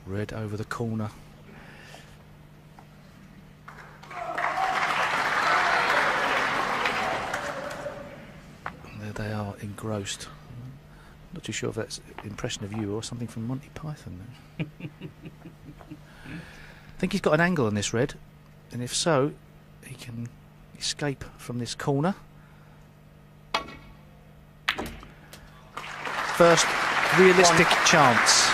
Red over the corner. There they are, engrossed. Not too sure if that's an impression of you or something from Monty Python. I think he's got an angle on this red, and if so, he can escape from this corner. First realistic chance.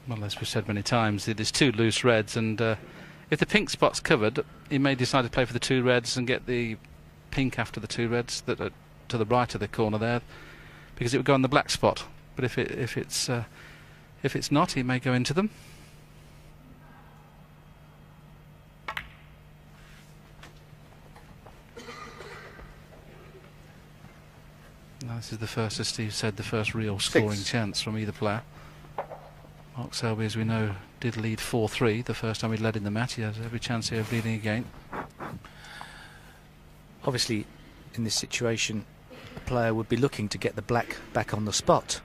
Well, as we've said many times, there's two loose reds, and if the pink spot's covered, he may decide to play for the two reds and get the pink after the two reds that are to the right of the corner there, because it would go on the black spot. But if it's not, he may go into them. Now, this is the first, as Steve said, the first real scoring chance from either player. Mark Selby, as we know, did lead 4-3 the first time he led in the match. He has every chance here of leading again. Obviously, in this situation, a player would be looking to get the black back on the spot.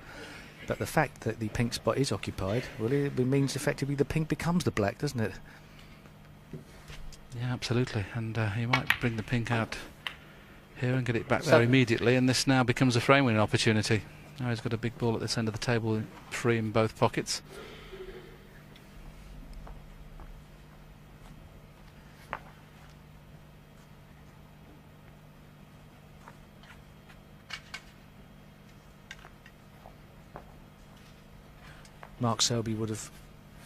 But the fact that the pink spot is occupied, well, it means effectively the pink becomes the black, doesn't it? Yeah, absolutely. And he might bring the pink out here and get it back there immediately, and this now becomes a frame winning opportunity. Now he's got a big ball at this end of the table, free in both pockets. Mark Selby would have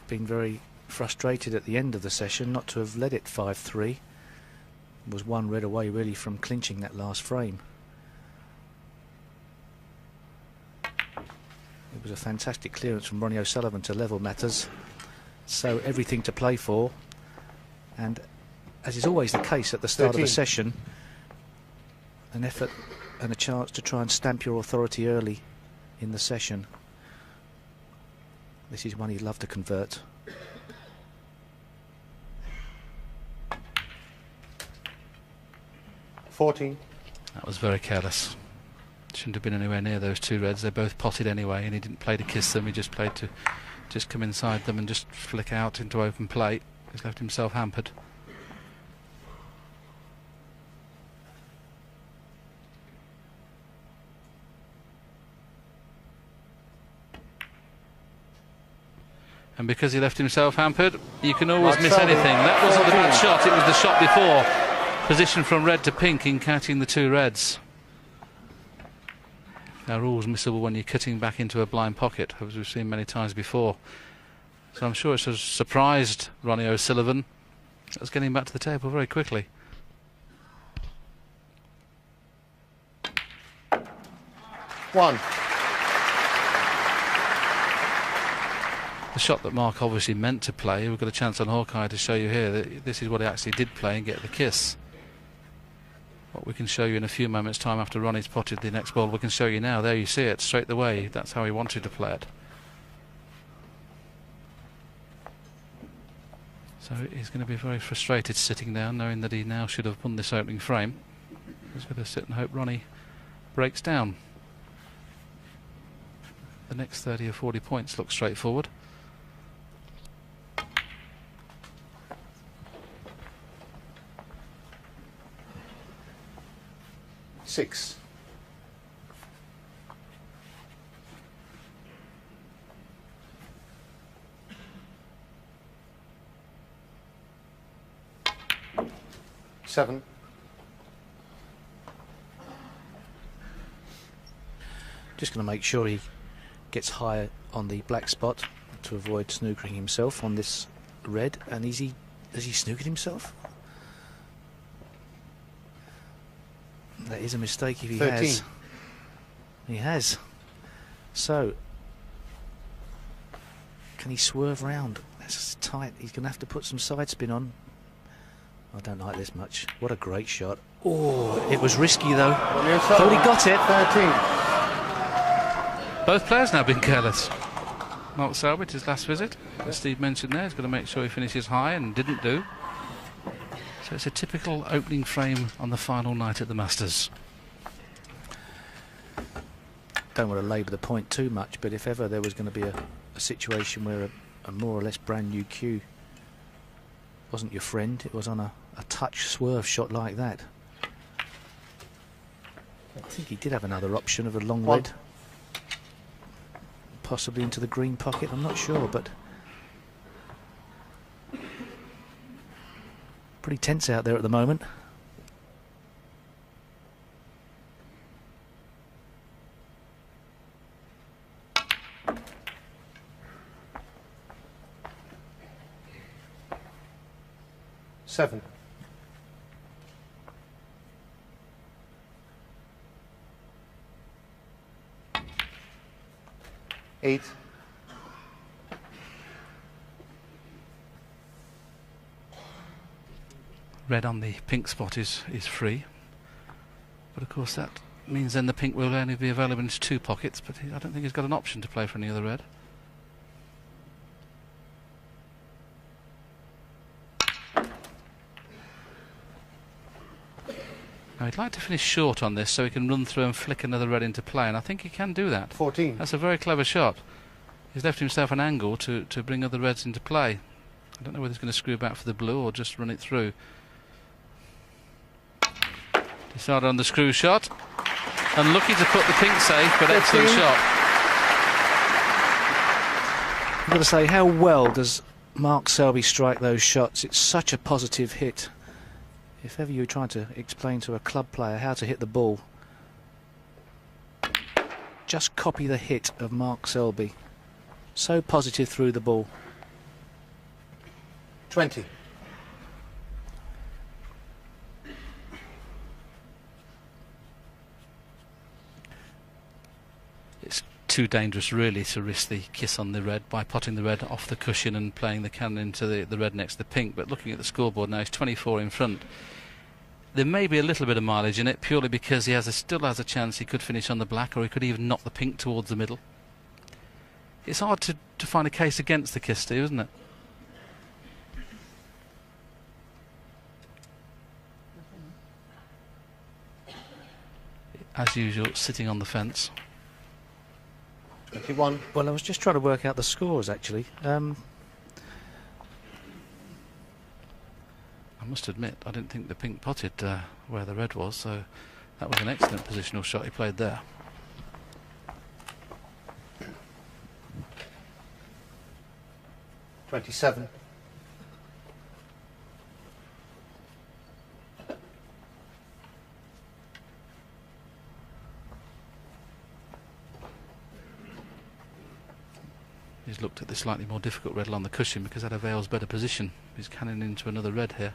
been very frustrated at the end of the session not to have led it 5-3. Was one red away really from clinching that last frame. It was a fantastic clearance from Ronnie O'Sullivan to level matters. So everything to play for, and as is always the case at the start of a session, an effort and a chance to try and stamp your authority early in the session. This is one he'd love to convert. That was very careless. Shouldn't have been anywhere near those two reds. They both potted anyway, and he didn't play to kiss them. He just played to just come inside them and just flick out into open play. He's left himself hampered. And because he left himself hampered, you can always miss anything. That wasn't the bad shot, it was the shot before. Position from red to pink in counting the two reds. Now, rules missable when you're cutting back into a blind pocket, as we've seen many times before. So I'm sure it has surprised Ronnie O'Sullivan. That's getting back to the table very quickly. One. The shot that Mark obviously meant to play, we've got a chance on Hawkeye to show you here that this is what he actually did play and get the kiss. What we can show you in a few moments' time after Ronnie's potted the next ball, we can show you now. There you see it, straight away. That's how he wanted to play it. So he's going to be very frustrated sitting down, knowing that he now should have won this opening frame. He's going to sit and hope Ronnie breaks down. The next 30 or 40 points look straightforward. Six. Seven. Just going to make sure he gets higher on the black spot to avoid snookering himself on this red. And has he snookered himself? That is a mistake if he 13. has. He has. So, can he swerve round? That's tight. He's going to have to put some side spin on. I don't like this much. What a great shot. Oh, it was risky though. Thought he got it. 13. Both players now been careless. Mark Selby, his last visit, as Steve mentioned there, he's got to make sure he finishes high and didn't do. So it's a typical opening frame on the final night at the Masters. don't want to labour the point too much, but if ever there was going to be a situation where a more or less brand new cue wasn't your friend, it was on a touch swerve shot like that. I think he did have another option of a long red, possibly into the green pocket, I'm not sure, but pretty tense out there at the moment. Seven. 8. Red on the pink spot is free, but of course that means then the pink will only be available into 2 pockets, but I don't think he's got an option to play for any other red. Now he'd like to finish short on this so he can run through and flick another red into play, and I think he can do that. 14. That's a very clever shot. He's left himself an angle to bring other reds into play. I don't know whether he's going to screw back for the blue or just run it through. Decided on the screw shot. Unlucky to put the pink safe, but excellent shot. I've got to say, how well does Mark Selby strike those shots? It's such a positive hit. If ever you're trying to explain to a club player how to hit the ball, just copy the hit of Mark Selby. So positive through the ball. 20. It's too dangerous really to risk the kiss on the red by potting the red off the cushion and playing the cannon into the red next to the pink, but looking at the scoreboard now, he's 24 in front. There may be a little bit of mileage in it purely because he still has a chance he could finish on the black, or he could even knock the pink towards the middle. It's hard to find a case against the kiss, Steve, isn't it? As usual, sitting on the fence. 21. Well, I was just trying to work out the scores, actually. I must admit, I didn't think the pink potted where the red was, so that was an excellent positional shot he played there. 27. He's looked at the slightly more difficult red on the cushion because that avails better position. He's cannon into another red here.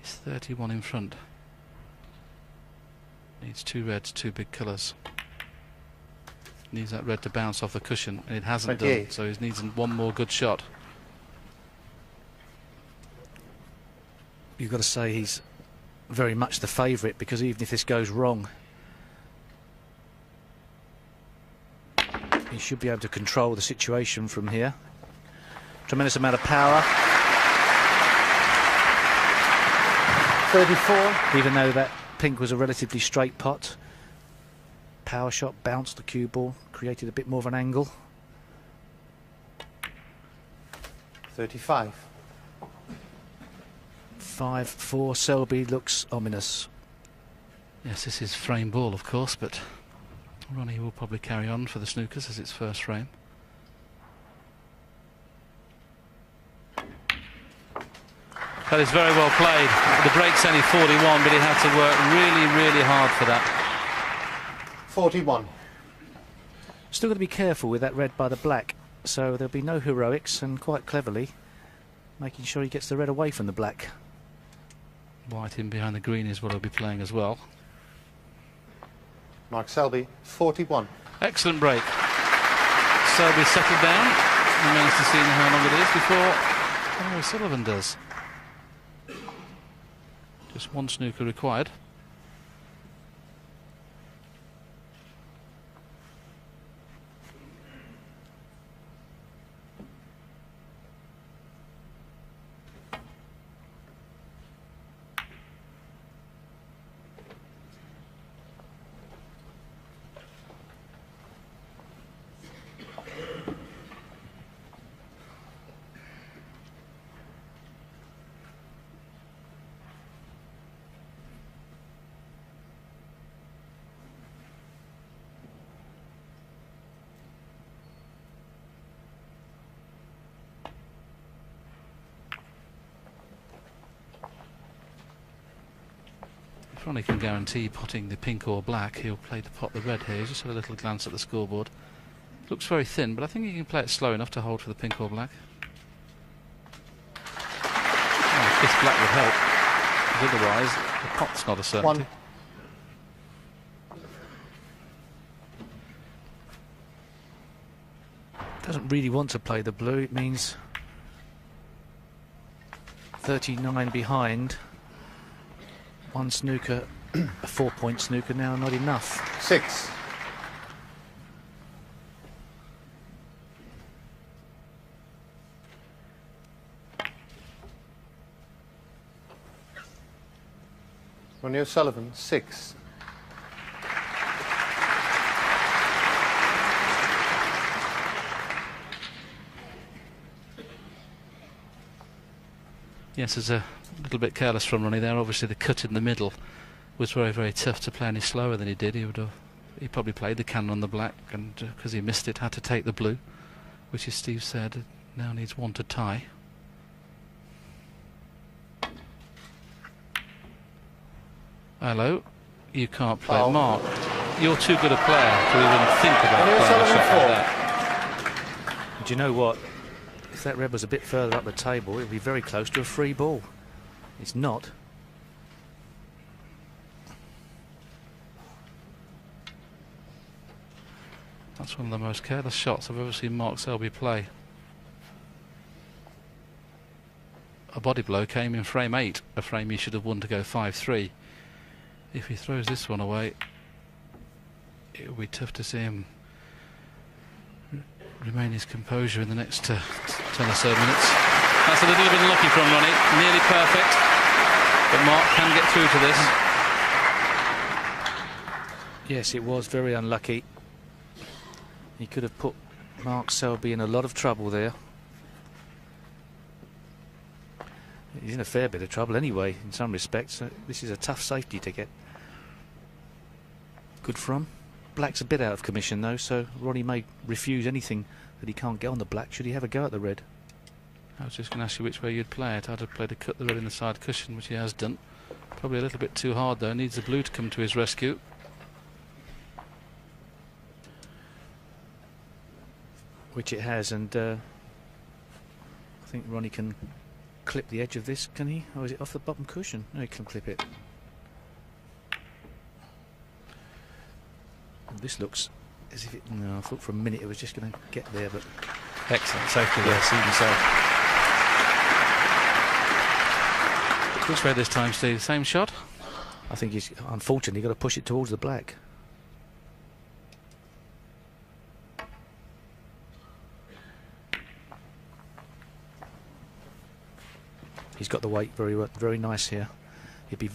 He's 31 in front. Needs 2 reds, 2 big colours. Needs that red to bounce off the cushion, and it hasn't 28. done, so he needs one more good shot. You've got to say he's very much the favourite, because even if this goes wrong, he should be able to control the situation from here. Tremendous amount of power. 34. Even though that pink was a relatively straight pot, power shot bounced the cue ball, created a bit more of an angle. 35. 5-4. Selby looks ominous. Yes, this is frame ball, of course, but Ronnie will probably carry on for the snookers as its first frame. That is very well played. The break's only 41, but he had to work really, really hard for that. 41. Still got to be careful with that red by the black, so there'll be no heroics, and quite cleverly making sure he gets the red away from the black. White in behind the green is what he'll be playing as well. Mark Selby, 41. Excellent break. Selby settled down. Remains to see how long it is before Henry Sullivan does. Just one snooker required. If Ronnie can guarantee potting the pink or black, he'll play to pot the red here. He's just had a little glance at the scoreboard. Looks very thin, but I think he can play it slow enough to hold for the pink or black. Oh, this black would help, because otherwise the pot's not a certainty. Doesn't really want to play the blue. It means 39 behind. One snooker, a 4-point snooker now, not enough. 6. Ronnie O'Sullivan, 6. Yes, there's a little bit careless from Ronnie there. Obviously the cut in the middle was very, very tough to play any slower than he did. He probably played the cannon on the black, and because he missed it, had to take the blue, which, as Steve said, now needs one to tie. Hello, you can't play. Oh. Mark, you're too good a player to even think about playing a shot like that. Do you know what? If that red was a bit further up the table, it would be very close to a free ball. It's not. That's one of the most careless shots I've ever seen Mark Selby play. A body blow came in frame 8, a frame he should have won to go 5-3. If he throws this one away, it will be tough to see him remain his composure in the next 10 or so minutes. That's a little bit unlucky from Ronnie, nearly perfect, but Mark can get through to this. Yes, it was very unlucky. He could have put Mark Selby in a lot of trouble there. He's in a fair bit of trouble anyway, in some respects. This is a tough safety to get good from. Black's a bit out of commission though, so Ronnie may refuse anything that he can't get on the black should he have a go at the red. I was just going to ask you which way you'd play it. I'd have played to cut the red in the side cushion, which he has done. Probably a little bit too hard though, needs the blue to come to his rescue. Which it has, and I think Ronnie can clip the edge of this, can he? Or is it off the bottom cushion? No, he can clip it. This looks as if it... No, I thought for a minute it was just going to get there, but... Excellent safety there. Yes, even so. Which way this time, Steve? Same shot? I think he's unfortunately got to push it towards the black. He's got the weight very nice here. He'd be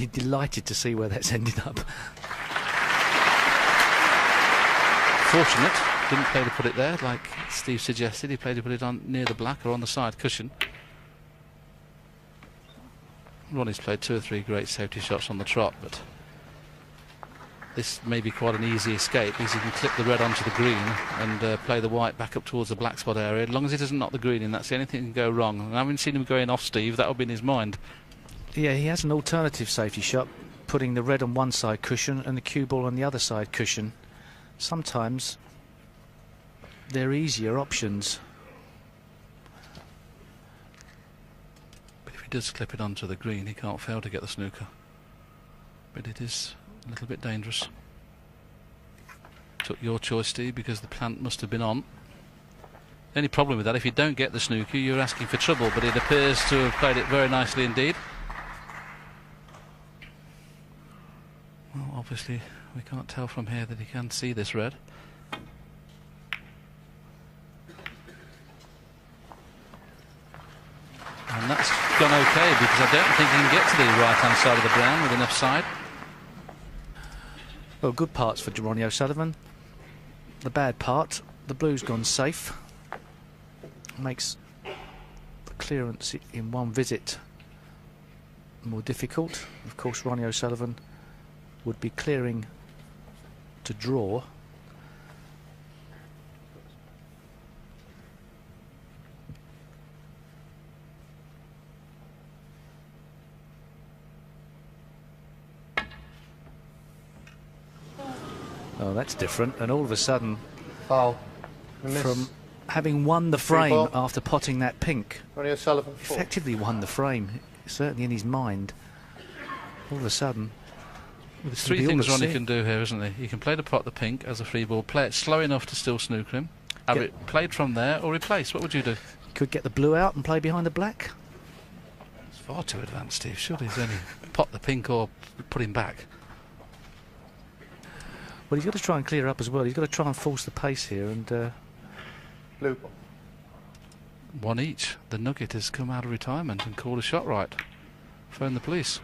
delighted to see where that's ended up. Fortunate, didn't play to put it there like Steve suggested. He played to put it on near the black or on the side cushion. Ronnie's played 2 or 3 great safety shots on the trot, but this may be quite an easy escape because he can clip the red onto the green and play the white back up towards the black spot area. As long as he doesn't knock the green in, that's the only thing that can go wrong. And I haven't seen him going off, Steve. That'll be in his mind. Yeah, he has an alternative safety shot, putting the red on one side cushion and the cue ball on the other side cushion. Sometimes they're easier options. But if he does clip it onto the green, he can't fail to get the snooker. But it is a little bit dangerous. Took your choice, Steve, because the plant must have been on. The only problem with that, if you don't get the snooker, you're asking for trouble, but it appears to have played it very nicely indeed. Well, obviously we can't tell from here that he can see this red. And that's gone okay, because I don't think he can get to the right-hand side of the brown with enough side. Well, good parts for Ronnie O'Sullivan. The bad part, the blue's gone safe. Makes the clearance in one visit more difficult. Of course, Ronnie O'Sullivan would be clearing to draw. Oh, that's different. And all of a sudden, Foul. from having won the frame after potting that pink, Ronnie O'Sullivan, 4. effectively won the frame, certainly in his mind. All of a sudden, there's three things Ronnie can do here, isn't there? He can play to pot the pink as a free ball, play it slow enough to still snooker him, have it played from there, or replace. What would you do? Could get the blue out and play behind the black. It's far too advanced, Steve. Surely he's only pot the pink or put him back. Well, he's got to try and clear up as well. He's got to try and force the pace here. And Blue ball. One each. The Nugget has come out of retirement and called a shot right. Phone the police.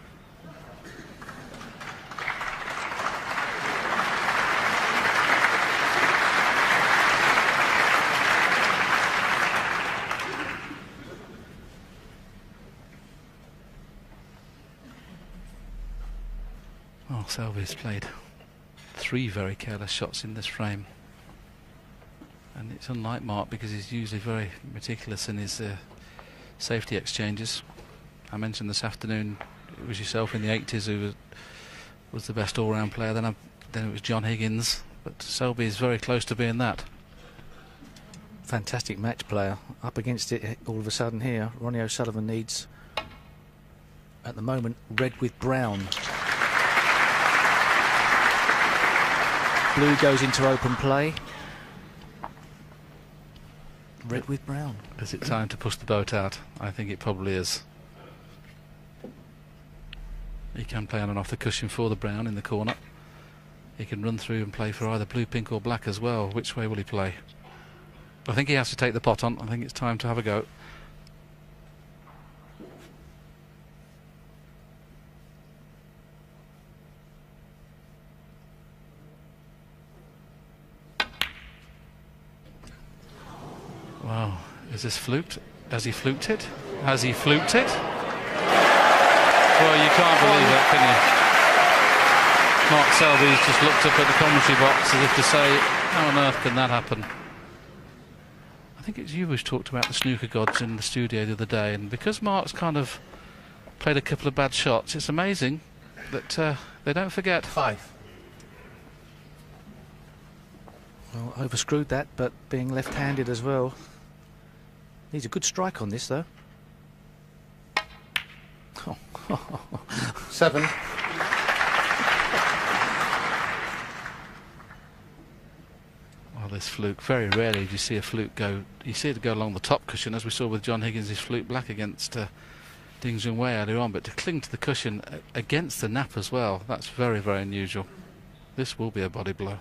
Well, Selby's played 3 very careless shots in this frame, and it's unlike Mark because he's usually very meticulous in his safety exchanges. I mentioned this afternoon it was yourself in the 80s who was the best all-round player, then it was John Higgins, but Selby is very close to being that. Fantastic match player. Up against it all of a sudden here. Ronnie O'Sullivan needs, at the moment, red with brown. Blue goes into open play. Red with brown. Is it time to push the boat out? I think it probably is. He can play on and off the cushion for the brown in the corner. He can run through and play for either blue, pink or black as well. Which way will he play? I think he has to take the pot on. I think it's time to have a go. Wow, is this fluked? Has he fluked it? Has he fluked it? Well, you can't believe that, can you? Mark Selby's just looked up at the commentary box as if to say, how on earth can that happen? I think it's you who's talked about the snooker gods in the studio the other day, and because Mark's kind of played a couple of bad shots, it's amazing that they don't forget. 5. Well, overscrewed that, but being left-handed as well. Needs a good strike on this, though. 7. Well, this fluke, very rarely do you see a fluke go. You see it go along the top cushion, as we saw with John Higgins' fluke black against Ding Junhui earlier on, but to cling to the cushion against the nap as well, that's very, very unusual. This will be a body blow.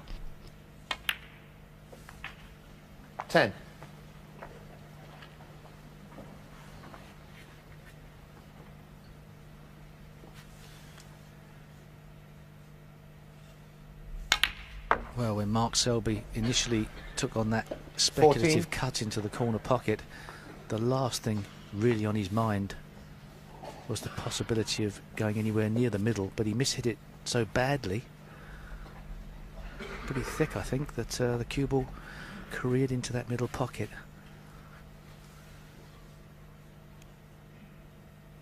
10. Well, when Mark Selby initially took on that speculative 14. cut into the corner pocket, the last thing really on his mind was the possibility of going anywhere near the middle, but he mishit it so badly, pretty thick, I think, that the cue ball careered into that middle pocket.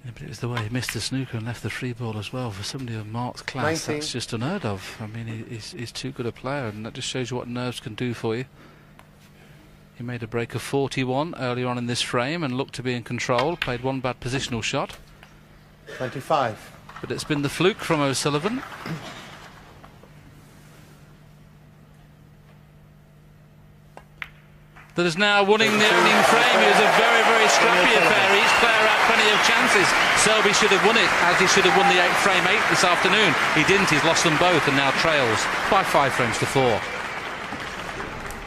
Yeah, but it was the way he missed the snooker and left the free ball as well. For somebody of Mark's class, 19. that's just unheard of. I mean, he's too good a player, and that just shows you what nerves can do for you. He made a break of 41 earlier on in this frame and looked to be in control. Played one bad positional shot. 25. But it's been the fluke from O'Sullivan. That is now winning the opening frame. It was a very, very scrappy affair. Each player had plenty of chances. Selby should have won it, as he should have won the frame 8 this afternoon. He didn't. He's lost them both and now trails by 5 frames to 4.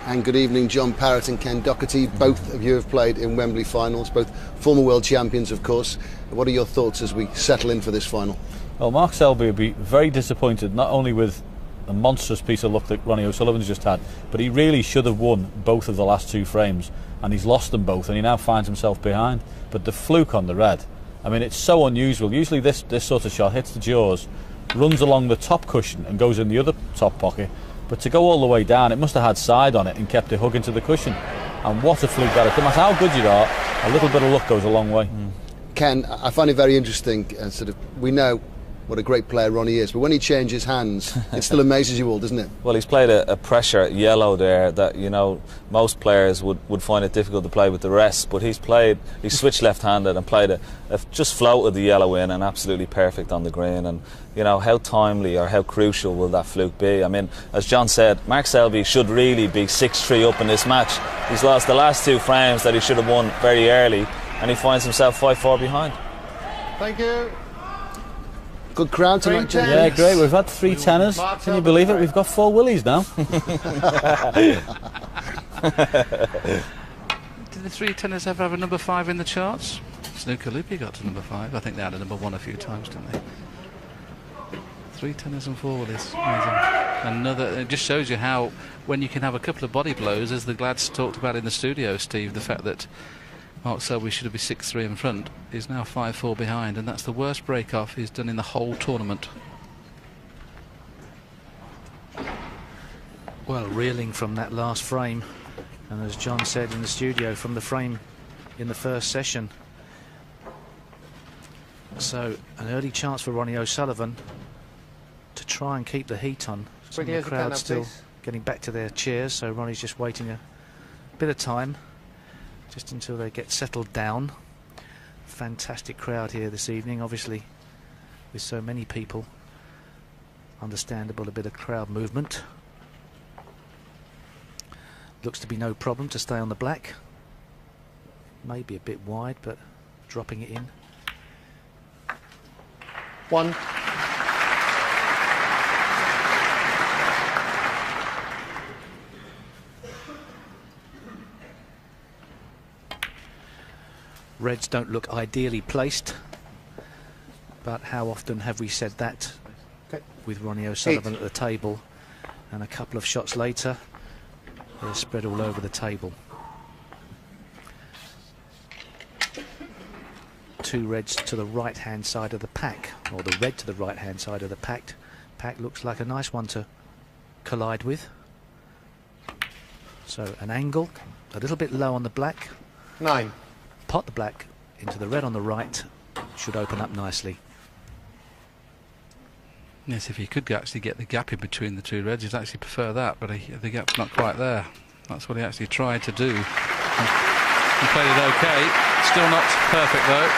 And good evening, John Parrott and Ken Doherty. Both of you have played in Wembley finals, both former world champions, of course. What are your thoughts as we settle in for this final? Well, Mark Selby will be very disappointed, not only with a monstrous piece of luck that Ronnie O'Sullivan's just had, but he really should have won both of the last 2 frames, and he's lost them both, and he now finds himself behind. But the fluke on the red, I mean, it's so unusual. Usually this sort of shot hits the jaws, runs along the top cushion and goes in the other top pocket, but to go all the way down, it must have had side on it and kept it hugging to the cushion. And what a fluke that is. No matter how good you are, a little bit of luck goes a long way. Ken, I find it very interesting, we know what a great player Ronnie is. But when he changes hands, it still amazes you all, doesn't it? Well, he's played a pressure yellow there that, you know, most players would find it difficult to play with the rest. But he's switched left-handed and played just floated the yellow in and absolutely perfect on the green. And, you know, how timely or how crucial will that fluke be? I mean, as John said, Mark Selby should really be 6-3 up in this match. He's lost the last 2 frames that he should have won very early, and he finds himself 5-4 behind. Thank you. Good crowd tonight, Jim. Yeah, great. We've had 3 tenors. Can you believe it? We've got 4 Willies now. Did the 3 tenors ever have a number 5 in the charts? Snooker Loopy got to number 5. I think they had a number 1 a few times, didn't they? 3 tenors and 4 Willies. Amazing. It just shows you how, when you can have a couple of body blows, as the Glads talked about in the studio, Steve, the fact that Mark Selby should be 6-3 in front, is now 5-4 behind, and that's the worst break-off he's done in the whole tournament. Well, reeling from that last frame, and as John said in the studio, from the frame in the first session. So an early chance for Ronnie O'Sullivan to try and keep the heat on. Some of the crowd still getting back to their chairs, so Ronnie's just waiting a bit of time, just until they get settled down. Fantastic crowd here this evening, obviously with so many people. Understandable, a bit of crowd movement. Looks to be no problem to stay on the black. Maybe a bit wide, but dropping it in. 1. Reds don't look ideally placed, but how often have we said that with Ronnie O'Sullivan at the table, and a couple of shots later they're spread all over the table. 2 reds to the right hand side of the pack, or the red to the right hand side of the pack. Pack looks like a nice one to collide with. So an angle a little bit low on the black. 9. Pot the black into the red on the right, should open up nicely. Yes, if he could actually get the gap in between the 2 reds, he'd actually prefer that, but the gap's not quite there. That's what he actually tried to do. He played it okay, still not perfect though.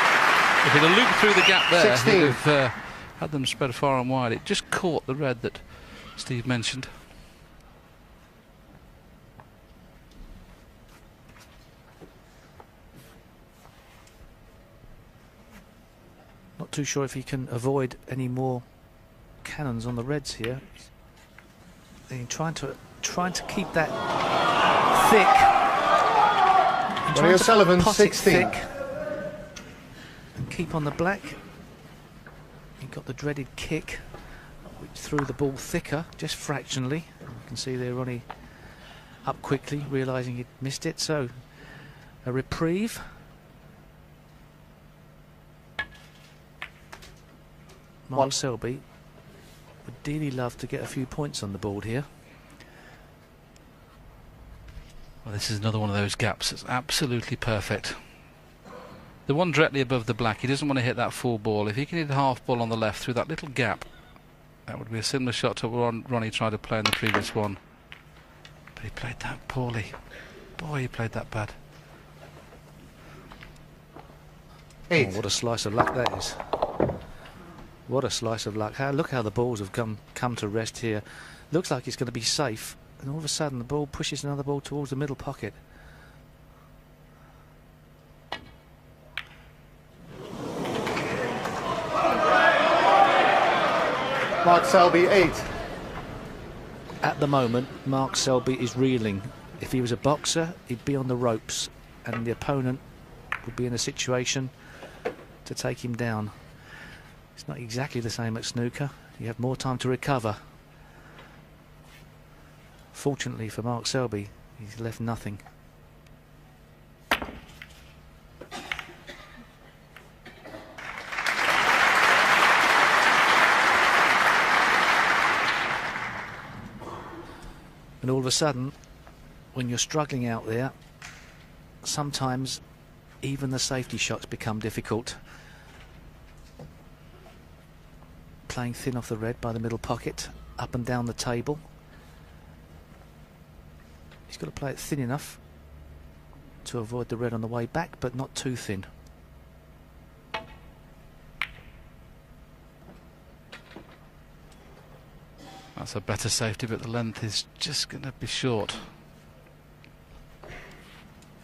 If he'd have looped through the gap there, 16. he'd have had them spread far and wide. It just caught the red that Steve mentioned. Not too sure if he can avoid any more cannons on the reds here. They're trying to keep that thick. Ronnie O'Sullivan, pot 16. it thick and keep on the black. He got the dreaded kick, which threw the ball thicker, just fractionally. You can see there Ronnie up quickly, realising he'd missed it. So a reprieve. Mark Selby would dearly love to get a few points on the board here. Well, this is another one of those gaps that's absolutely perfect. The one directly above the black, he doesn't want to hit that full ball. If he can hit a half ball on the left through that little gap, that would be a similar shot to what Ronnie tried to play in the previous one. But he played that poorly. Boy, he played that bad. 8. Oh, what a slice of luck that is. What a slice of luck. Look how the balls have come to rest here. Looks like it's going to be safe, and all of a sudden the ball pushes another ball towards the middle pocket. Mark Selby, 8. At the moment, Mark Selby is reeling. If he was a boxer, he'd be on the ropes, and the opponent would be in a situation to take him down. It's not exactly the same at snooker. You have more time to recover. Fortunately for Mark Selby, he's left nothing. And all of a sudden, when you're struggling out there, sometimes even the safety shots become difficult. playing thin off the red by the middle pocket, up and down the table. He's got to play it thin enough to avoid the red on the way back, but not too thin. That's a better safety, but the length is just going to be short.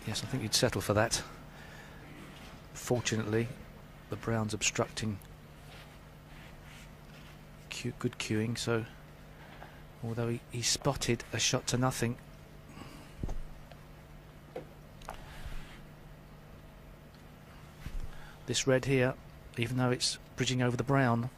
Yes, I think you'd settle for that. Fortunately, the brown's obstructing good cueing, so although he spotted a shot to nothing, this red here, even though it's bridging over the brown,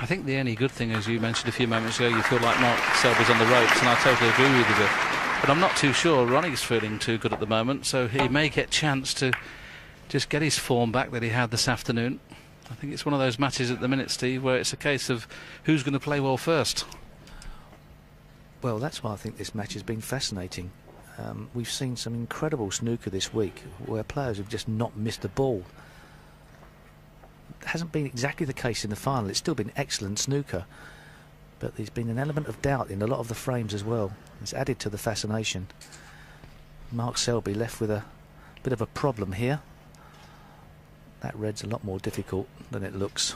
I think the only good thing, as you mentioned a few moments ago, you feel like Mark Selby's on the ropes, and I totally agree with you. But I'm not too sure Ronnie's feeling too good at the moment, so he may get a chance to just get his form back that he had this afternoon. I think it's one of those matches at the minute, Steve, where it's a case of who's going to play well first. well, that's why I think this match has been fascinating. We've seen some incredible snooker this week where players have just not missed a ball. It hasn't been exactly the case in the final. It's still been excellent snooker, but there's been an element of doubt in a lot of the frames as well. It's added to the fascination. Mark Selby left with a bit of a problem here. That red's a lot more difficult than it looks.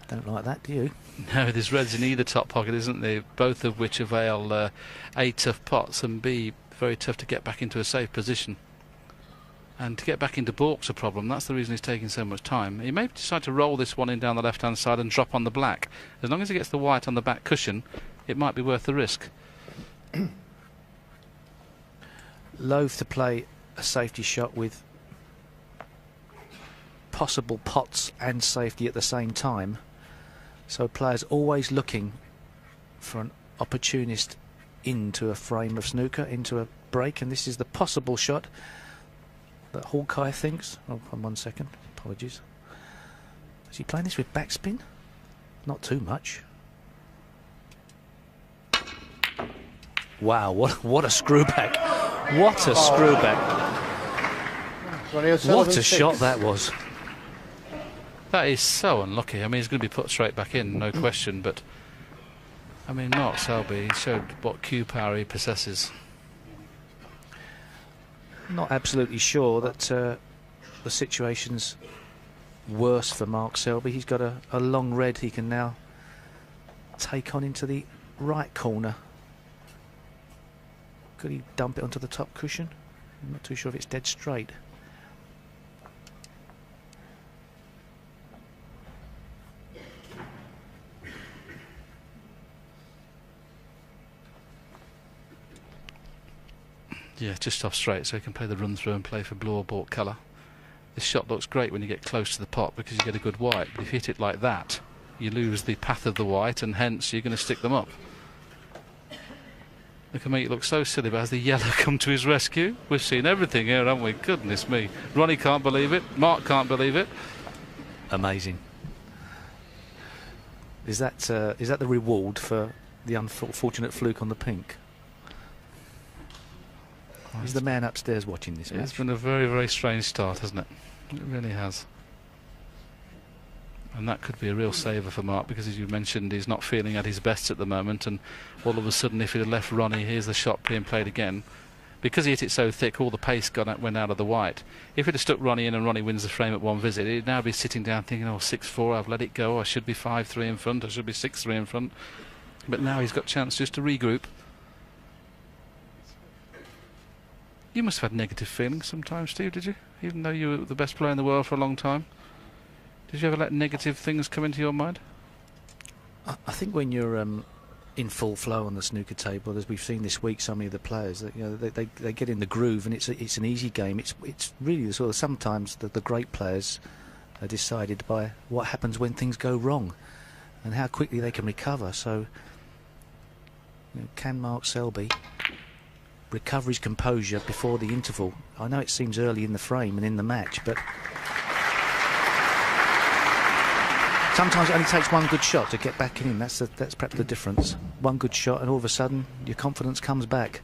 Don't like that, do you? No, there's reds in either top pocket, isn't there? Both of which avail A, tough pots, and B, very tough to get back into a safe position. And to get back into balk's a problem. That's the reason he's taking so much time. He may decide to roll this one in down the left-hand side and drop on the black. As long as he gets the white on the back cushion, it might be worth the risk. Loath to play a safety shot with possible pots and safety at the same time. So players always looking for an opportunist into a frame of snooker, into a break, and this is the possible shot that Hawkeye thinks. Oh, 1 second, apologies. Is he playing this with backspin? Not too much. Wow, what a screwback. What a screwback. What a shot that was. That is so unlucky. I mean, he's going to be put straight back in, no question, but I mean, Mark Selby showed what cue power he possesses. Not absolutely sure that the situation's worse for Mark Selby. He's got a long red he can now take on into the right corner. Could he dump it onto the top cushion? I'm not too sure if it's dead straight. Yeah, just off straight, so he can play the run through and play for blue or balk colour. This shot looks great when you get close to the pot because you get a good white, but if you hit it like that, you lose the path of the white, and hence you're going to stick them up. They can make it look so silly, but has the yellow come to his rescue? We've seen everything here, haven't we? Goodness me. Ronnie can't believe it. Mark can't believe it. Amazing. Is that the reward for the unfortunate fluke on the pink? He's the man upstairs watching this match. It's been a very, very strange start, hasn't it? It really has. And that could be a real saver for Mark, because as you mentioned, he's not feeling at his best at the moment, and all of a sudden, if he'd have left Ronnie, here's the shot being played again. Because he hit it so thick, all the pace went out of the white. If he'd have stuck Ronnie in and Ronnie wins the frame at one visit, he'd now be sitting down thinking, oh, 6-4, I've let it go, I should be 5-3 in front, I should be 6-3 in front. But now he's got a chance just to regroup. You must have had negative feelings sometimes, Steve, did you? Even though you were the best player in the world for a long time. Did you ever let negative things come into your mind? I think when you're in full flow on the snooker table, as we've seen this week, so many of the players, that, you know, they get in the groove, and it's an easy game. It's really sort of sometimes the great players are decided by what happens when things go wrong, and how quickly they can recover. So, you know, can Mark Selby recover his composure before the interval? I know it seems early in the frame and in the match, but Sometimes it only takes one good shot to get back in. That's perhaps the difference. One good shot, and all of a sudden your confidence comes back.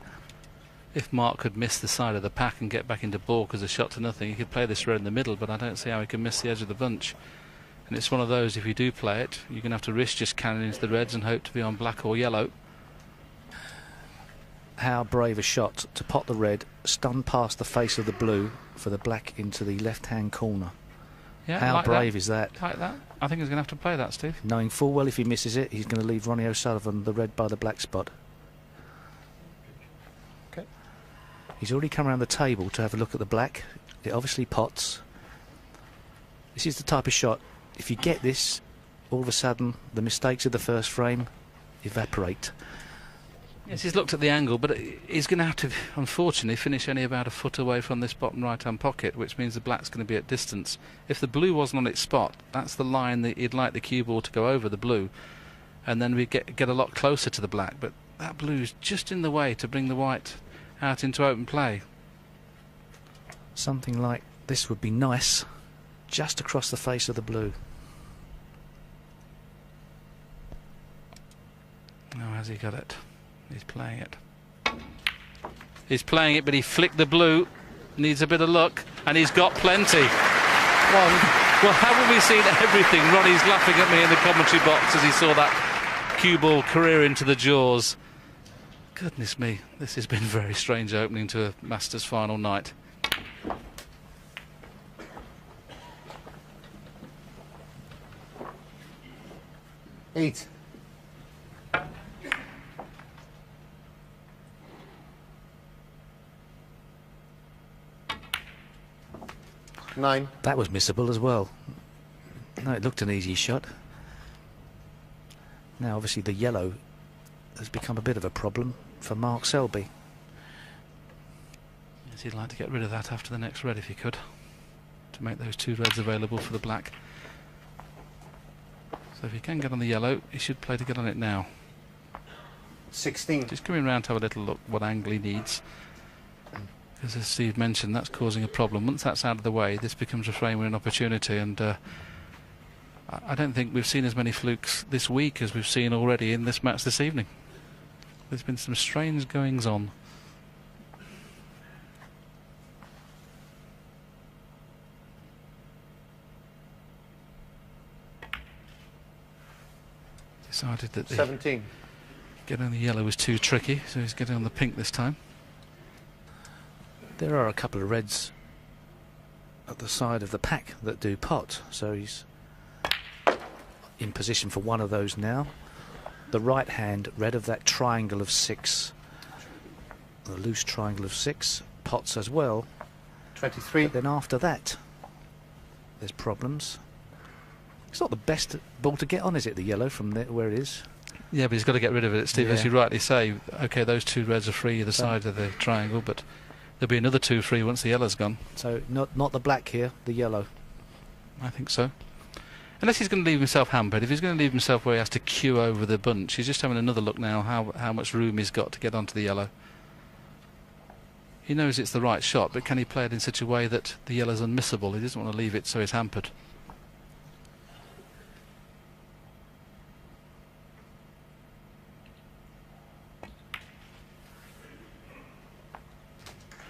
If Mark could miss the side of the pack and get back into baulk as a shot to nothing, he could play this red in the middle, but I don't see how he can miss the edge of the bunch. And it's one of those, if you do play it, you're going to have to risk just cannon into the reds and hope to be on black or yellow. How brave a shot to pot the red, stun past the face of the blue for the black into the left-hand corner. Yeah, how like brave that. is that? Like that. I think he's going to have to play that, Steve. Knowing full well if he misses it, he's going to leave Ronnie O'Sullivan the red by the black spot. Okay. He's already come around the table to have a look at the black. It obviously pots. This is the type of shot, if you get this, all of a sudden the mistakes of the first frame evaporate. Yes, he's looked at the angle, but he's going to have to, unfortunately, finish only about a foot away from this bottom right-hand pocket, which means the black's going to be at distance. If the blue wasn't on its spot, that's the line that he'd like the cue ball to go over the blue, and then we get a lot closer to the black. But that blue's just in the way to bring the white out into open play. Something like this would be nice, just across the face of the blue. Oh, has he got it? He's playing it. He's playing it, but he flicked the blue. Needs a bit of luck, and he's got plenty. Well, haven't we seen everything? Ronnie's laughing at me in the commentary box as he saw that cue ball career into the jaws. Goodness me, this has been a very strange opening to a Masters final night. Eight. 9. That was missable as well. No, it looked an easy shot. Now obviously the yellow has become a bit of a problem for Mark Selby. Yes, he'd like to get rid of that after the next red if he could, to make those two reds available for the black. So if he can get on the yellow, he should play to get on it now. 16. Just coming round to have a little look what angle he needs. Because as Steve mentioned, that's causing a problem. Once that's out of the way, this becomes a frame with an opportunity, and I don't think we've seen as many flukes this week as we've seen already in this match this evening. There's been some strange goings on. Decided that the 17. getting on the yellow was too tricky, so he's getting on the pink this time. There are a couple of reds at the side of the pack that do pot, so he's in position for one of those now. The right hand red of that triangle of 6, the loose triangle of 6, pots as well. 23. But then after that there's problems. It's not the best ball to get on, is it, the yellow, from there where it is? Yeah, but he's got to get rid of it, Steve. Yeah. As you rightly say, OK, those two reds are free either side of the triangle, but there'll be another two free once the yellow's gone. So not the black here, the yellow. I think so. Unless he's going to leave himself hampered. If he's going to leave himself where he has to queue over the bunch, he's just having another look now how much room he's got to get onto the yellow. He knows it's the right shot, but can he play it in such a way that the yellow's unmissable? He doesn't want to leave it so he's hampered.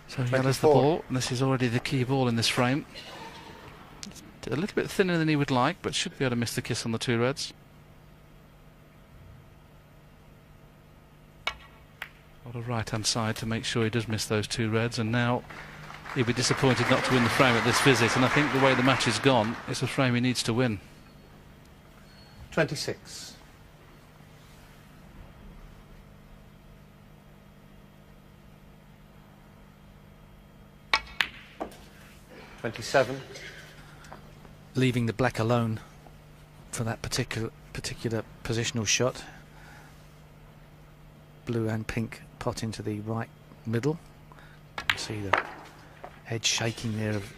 So yellow's the ball, and this is already the key ball in this frame. It's a little bit thinner than he would like, but should be able to miss the kiss on the two reds. On the right-hand side to make sure he does miss those two reds, and now he'll be disappointed not to win the frame at this visit, and I think the way the match is gone, it's a frame he needs to win. 26. 27. Leaving the black alone for that particular positional shot. Blue and pink pot into the right middle. You can see the head shaking there of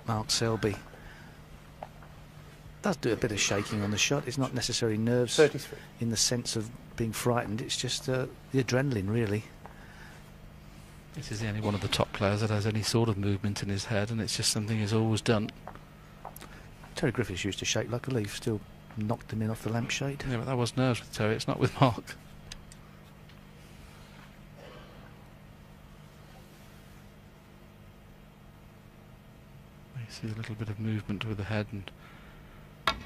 Mark Selby. Does do a bit of shaking on the shot. It's not necessarily nerves 33. in the sense of being frightened. It's just the adrenaline, really. This is the only one of the top players that has any sort of movement in his head, and it's just something he's always done. Terry Griffiths used to shake like a leaf, still Knocked him in off the lampshade. Yeah, but that was nerves with Terry. It's not with Mark. You see a little bit of movement with the head, and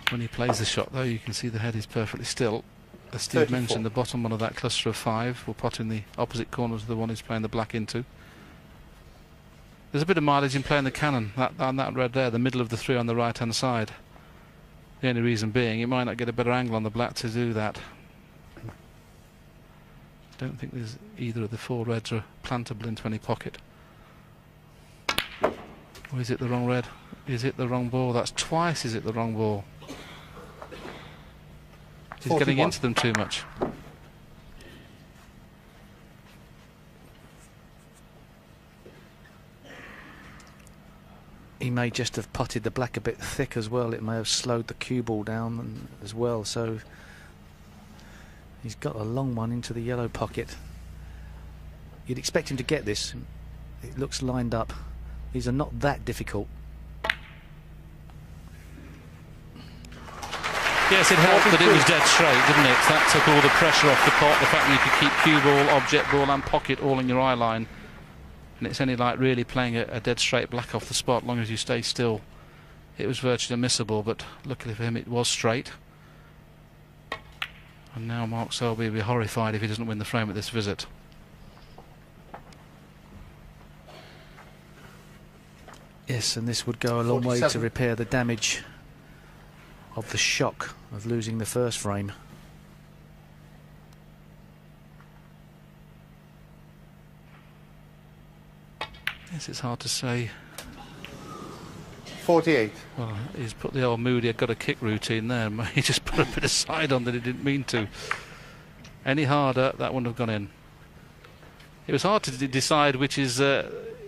when he plays the shot, though, you can see the head is perfectly still. As Steve 34. mentioned, the bottom one of that cluster of 5 will pot in the opposite corner to the one he's playing the black into. There's a bit of mileage in playing the cannon, that red there, the middle of the 3 on the right-hand side. The only reason being, you might not get a better angle on the black to do that. I don't think there's either of the 4 reds are plantable into any pocket. Or is it the wrong red? Is it the wrong ball? That's twice, is it the wrong ball? He's 41. getting into them too much. He may just have potted the black a bit thick as well. It may have slowed the cue ball down as well. So he's got a long one into the yellow pocket. You'd expect him to get this. It looks lined up. These are not that difficult. Yes, it helped that it was dead straight, didn't it? That took all the pressure off the pot. The fact that you could keep cue ball, object ball and pocket all in your eye line. And it's only like really playing a dead straight black off the spot. As long as you stay still, it was virtually unmissable, but luckily for him it was straight. And now Mark Selby will be horrified if he doesn't win the frame at this visit. Yes, and this would go a long way to 47. repair the damage of the shock of losing the first frame. Yes, it's hard to say. 48. Well, he's put the old Moody, I've got a kick routine there. He just put a bit of side on that he didn't mean to. Any harder, that wouldn't have gone in. It was hard to decide which is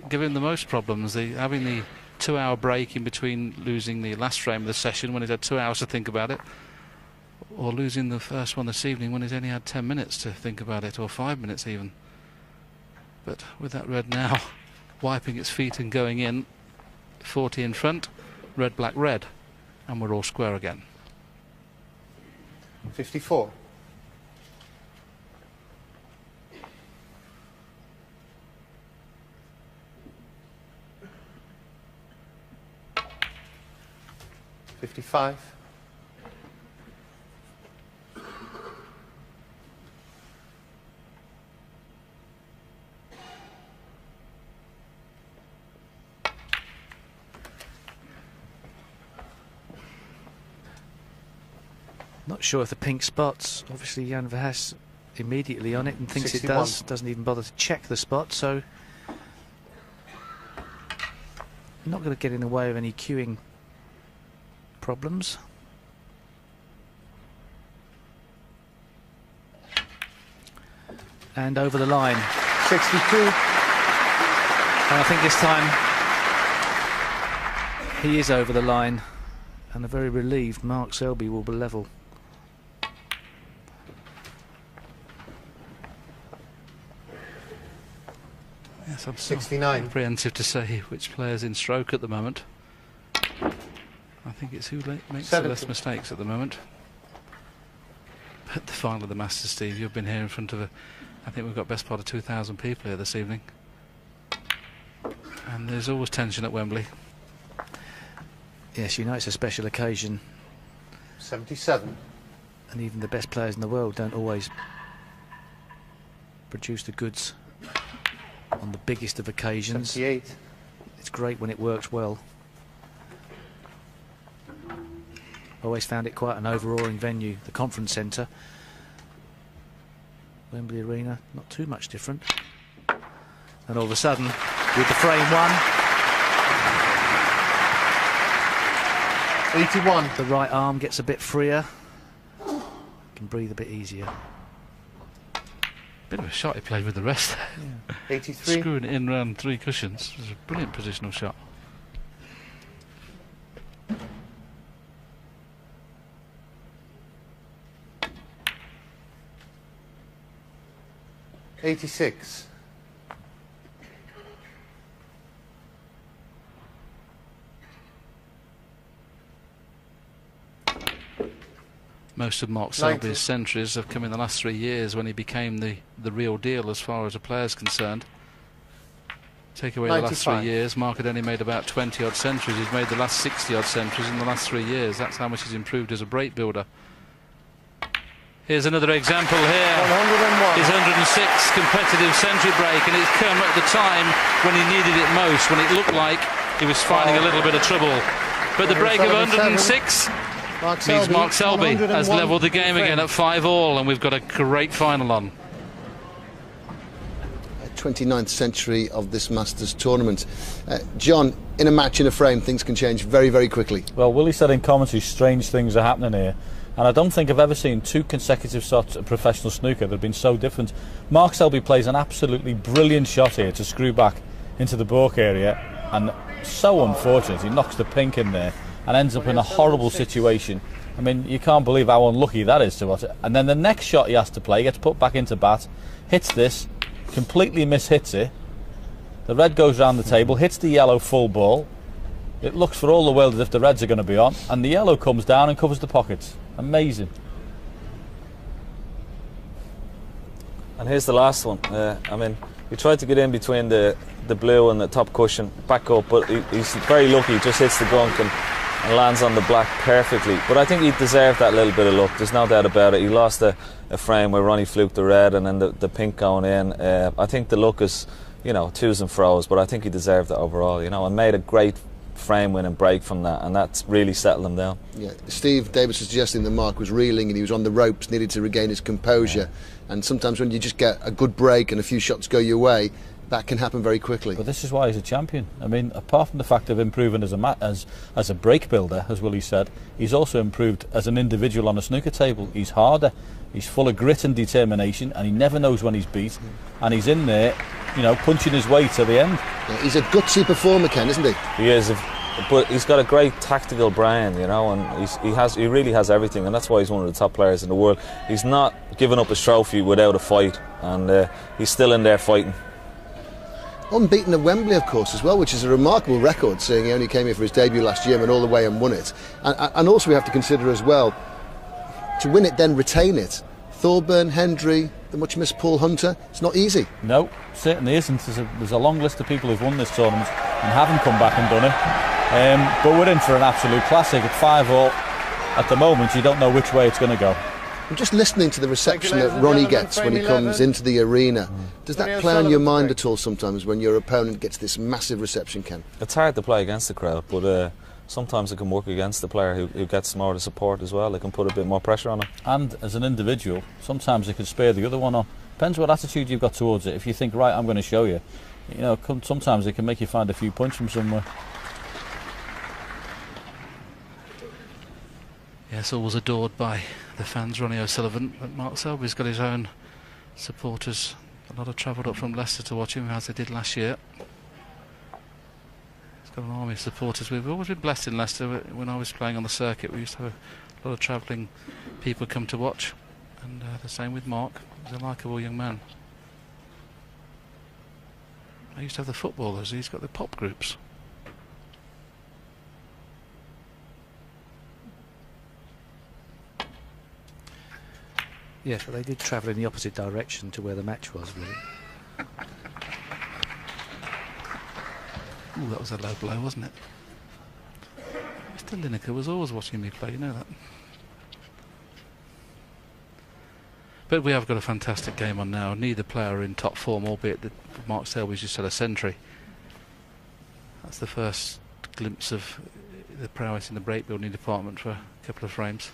giving the most problems. Having the 2-hour break in between losing the last frame of the session when he'd had 2 hours to think about it, or losing the first one this evening when he's only had 10 minutes to think about it, or 5 minutes even. But with that red now wiping its feet and going in, 40 in front, red, black, red, and we're all square again. 54. $55. Not sure if the pink spots. Obviously Jan Verhaes immediately on it and thinks 61. it does. Doesn't even bother to check the spot, so not going to get in the way of any queuing problems. And over the line. 62. And I think this time he is over the line, and a very relieved Mark Selby will be level. Yes, I'm 69. apprehensive to say which player's in stroke at the moment. I think it's who makes the 70. less mistakes at the moment. But the final of the Masters, Steve, you've been here in front of I think we've got best part of 2,000 people here this evening. And there's always tension at Wembley. Yes, you know it's a special occasion, 77. and even the best players in the world don't always produce the goods on the biggest of occasions. 78. It's great when it works well. Always found it quite an overawing venue, the Conference Centre. Wembley Arena, not too much different. And all of a sudden, with the frame one, 81. the right arm gets a bit freer, can breathe a bit easier. Bit of a shot he played with the rest there. Yeah. 83. Screwing it in round 3 cushions. It was a brilliant positional shot. $86. Most of Mark Selby's centuries have come in the last 3 years when he became the real deal as far as a player's concerned. Take away the last 3 years, Mark had only made about 20 odd centuries. He's made the last 60 odd centuries in the last 3 years. That's how much he's improved as a break builder. Here's another example here. 101. His 106 competitive century break, and it's come at the time when he needed it most, when it looked like he was finding a little bit of trouble. But the break of 106 means Mark Selby has levelled the game again at 5-all, and we've got a great final on. 29th century of this Masters tournament. John, in a match, in a frame, things can change very, very quickly. Well, Willie said in commentary, strange things are happening here. And I don't think I've ever seen 2 consecutive shots of professional snooker that have been so different. Mark Selby plays an absolutely brilliant shot here to screw back into the baulk area, and so unfortunate, he knocks the pink in there and ends up in a horrible situation. I mean, you can't believe how unlucky that is to watch it. And then the next shot he has to play gets put back into bat, hits this, completely mishits it. The red goes round the table, hits the yellow full ball. It looks for all the world as if the reds are going to be on, and the yellow comes down and covers the pockets. Amazing. And here's the last one. I mean, he tried to get in between the blue and the top cushion, back up, but he's very lucky. He just hits the gunk and lands on the black perfectly. But I think he deserved that little bit of luck. There's no doubt about it. He lost a frame where Ronnie fluked the red and then the pink going in. I think the luck is, you know, twos and fro's, but I think he deserved it overall, you know, and made a great frame win and break from that, and that's really settled him down. Yeah, Steve Davis was suggesting that Mark was reeling and he was on the ropes, needed to regain his composure. And sometimes when you just get a good break and a few shots go your way, that can happen very quickly. But this is why he's a champion. I mean, apart from the fact of improving as a break builder, as Willie said, he's also improved as an individual on a snooker table. He's harder, he's full of grit and determination, and he never knows when he's beat. And he's in there, you know, punching his way to the end. Yeah, he's a gutsy performer, Ken, isn't he? He is, but he's got a great tactical brain, you know, and he really has everything, and that's why he's one of the top players in the world. He's not giving up his trophy without a fight, and he's still in there fighting. Unbeaten at Wembley, of course, as well, which is a remarkable record, seeing he only came here for his debut last year, went all the way and won it. And also we have to consider as well, to win it then retain it. Thorburn, Hendry, the much missed Paul Hunter, it's not easy. No, certainly isn't. There's a long list of people who've won this tournament and haven't come back and done it. But we're in for an absolute classic at 5-all. At the moment, you don't know which way it's going to go. I'm just listening to the reception that Ronnie gets when he comes into the arena. Does that play on your mind at all sometimes when your opponent gets this massive reception, Ken? It's hard to play against the crowd, but sometimes it can work against the player who gets more of the support as well. They can put a bit more pressure on him. And as an individual, sometimes it can spare the other one on. Depends what attitude you've got towards it. If you think, right, I'm going to show you, you know, sometimes it can make you find a few points from somewhere. Yes, always adored by the fans, Ronnie O'Sullivan. But Mark Selby's got his own supporters. A lot have travelled up from Leicester to watch him, as they did last year. He's got an army of supporters. We've always been blessed in Leicester. When I was playing on the circuit, we used to have a lot of travelling people come to watch. And the same with Mark. He's a likeable young man. I used to have the footballers. He's got the pop groups. Yes, but they did travel in the opposite direction to where the match was, really. Ooh, that was a low blow, wasn't it? Mr. Lineker was always watching me play, you know that. But we have got a fantastic game on now. Neither player in top form, albeit that Mark Selby's just had a century. That's the first glimpse of the prowess in the break building department for a couple of frames.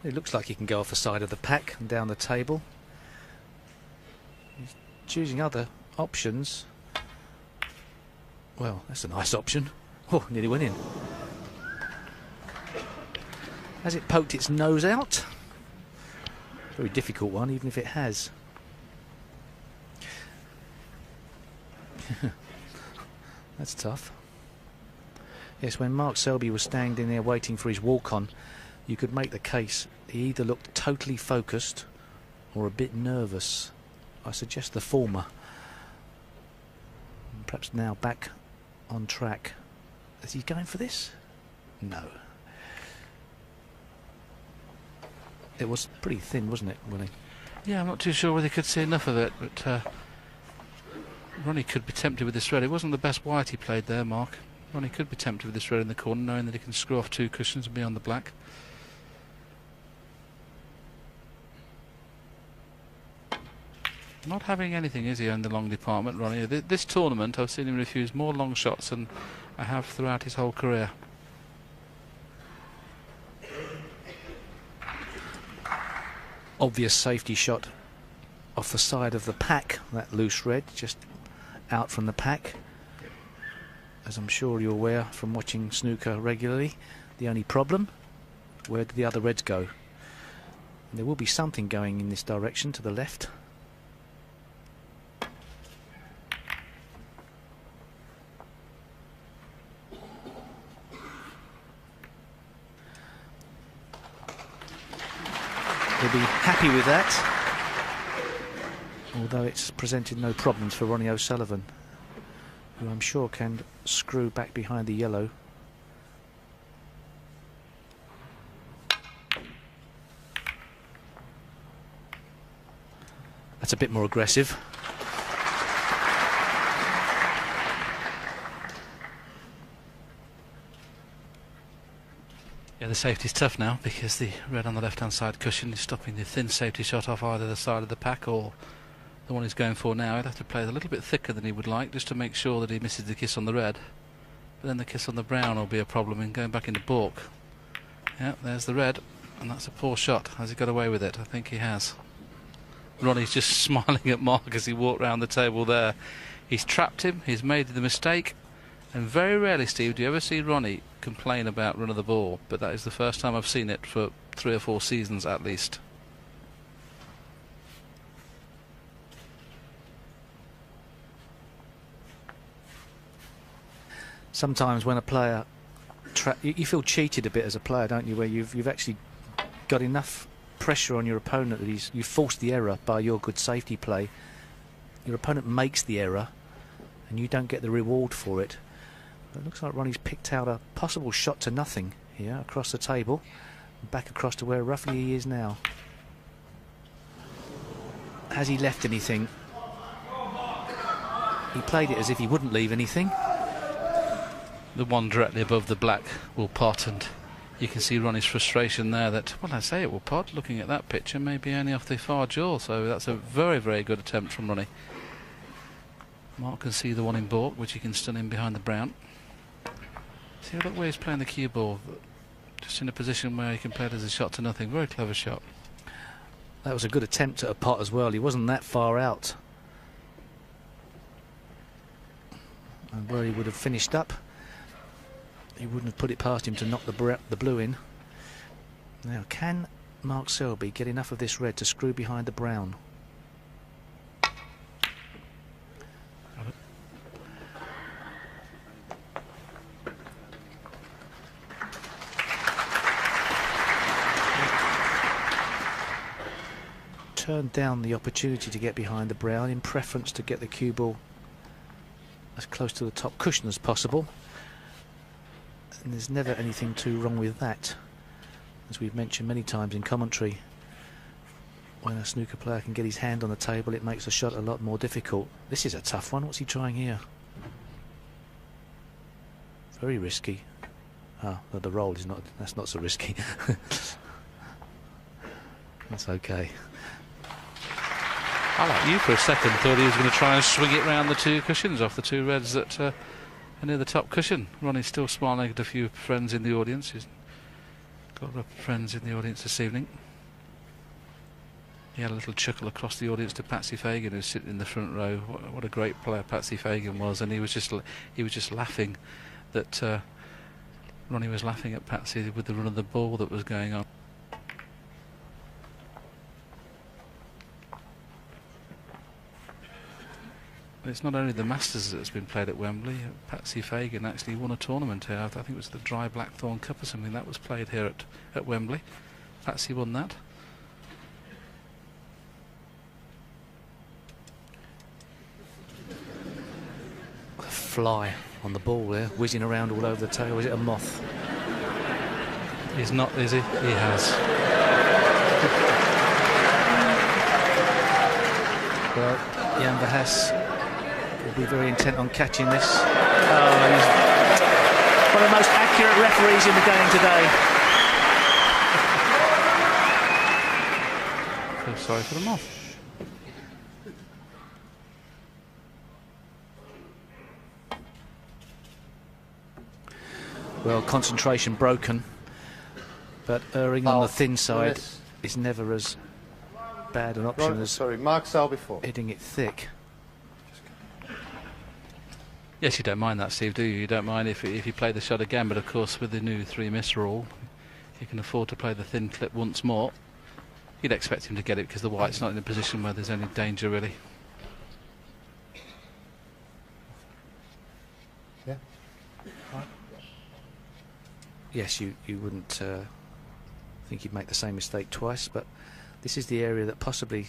It looks like he can go off the side of the pack and down the table. He's choosing other options. Well, that's a nice option. Oh, nearly went in. Has it poked its nose out? Very difficult one, even if it has. That's tough. Yes, when Mark Selby was standing there waiting for his walk-on, you could make the case he either looked totally focused or a bit nervous. I suggest the former. Perhaps now back on track. Is he going for this? No. It was pretty thin, wasn't it, Ronnie? Yeah, I'm not too sure whether he could see enough of it, but Ronnie could be tempted with this red. It wasn't the best white he played there, Mark. Ronnie could be tempted with this red in the corner, knowing that he can screw off 2 cushions and be on the black. Not having anything, is he, in the long department, Ronnie? This tournament, I've seen him refuse more long shots than I have throughout his whole career. Obvious safety shot off the side of the pack, that loose red, just out from the pack. As I'm sure you're aware from watching snooker regularly, the only problem, where do the other reds go? And there will be something going in this direction to the left. He'll be happy with that, although it's presented no problems for Ronnie O'Sullivan, who I'm sure can screw back behind the yellow. That's a bit more aggressive. Yeah, the safety's tough now because the red on the left-hand side cushion is stopping the thin safety shot off either the side of the pack or the one he's going for now. He'd have to play it a little bit thicker than he would like just to make sure that he misses the kiss on the red. But then the kiss on the brown will be a problem in going back into balk. Yeah, there's the red, and that's a poor shot. Has he got away with it? I think he has. Ronnie's just smiling at Mark as he walked round the table there. He's trapped him, he's made the mistake, and very rarely, Steve, do you ever see Ronnie complain about run of the ball? But that is the first time I've seen it for 3 or 4 seasons at least. Sometimes when a player, you feel cheated a bit as a player, don't you? Where you've actually got enough pressure on your opponent that you've forced the error by your good safety play. Your opponent makes the error, and you don't get the reward for it. But it looks like Ronnie's picked out a possible shot to nothing here across the table, back across to where roughly he is now. Has he left anything? He played it as if he wouldn't leave anything. The one directly above the black will pot, and you can see Ronnie's frustration there that, well, I say it will pot, looking at that picture, maybe only off the far jaw, so that's a very, very good attempt from Ronnie. Mark can see the one in balk, which he can stun in behind the brown. See, look where he's playing the cue ball, just in a position where he can play it as a shot to nothing. Very clever shot. That was a good attempt at a pot as well. He wasn't that far out. And where he would have finished up, he wouldn't have put it past him to knock the blue in. Now, can Mark Selby get enough of this red to screw behind the brown? Turned down the opportunity to get behind the brown in preference to get the cue ball as close to the top cushion as possible. And there's never anything too wrong with that, as we've mentioned many times in commentary. When a snooker player can get his hand on the table, it makes the shot a lot more difficult. This is a tough one. What's he trying here? Very risky. Ah, the roll is not. That's not so risky. That's okay. I like you for a second thought he was going to try and swing it round the 2 cushions off the 2 reds that are near the top cushion. Ronnie's still smiling at a few friends in the audience. He's got friends in the audience this evening. He had a little chuckle across the audience to Patsy Fagan, who's sitting in the front row. What a great player Patsy Fagan was, and he was just laughing that Ronnie was laughing at Patsy with the run of the ball that was going on. It's not only the Masters that's been played at Wembley. Patsy Fagan actually won a tournament here. I think it was the Dry Blackthorn Cup or something that was played here at Wembley. Patsy won that. A fly on the ball there, whizzing around all over the table. Is it a moth? He's not, is he? He has. Well, Jan Verhaes will be very intent on catching this. Oh, he's one of the most accurate referees in the game today. Feel sorry for them all. Well, concentration broken, but erring on the thin side is never as bad an option as Mark Selby 4. hitting it thick. Yes, you don't mind that, Steve, do you? You don't mind if you play the shot again, but of course with the new 3-miss rule, you can afford to play the thin clip once more. You'd expect him to get it because the white's not in a position where there's any danger, really. Yeah. Yes, you wouldn't think you'd make the same mistake twice, but this is the area that possibly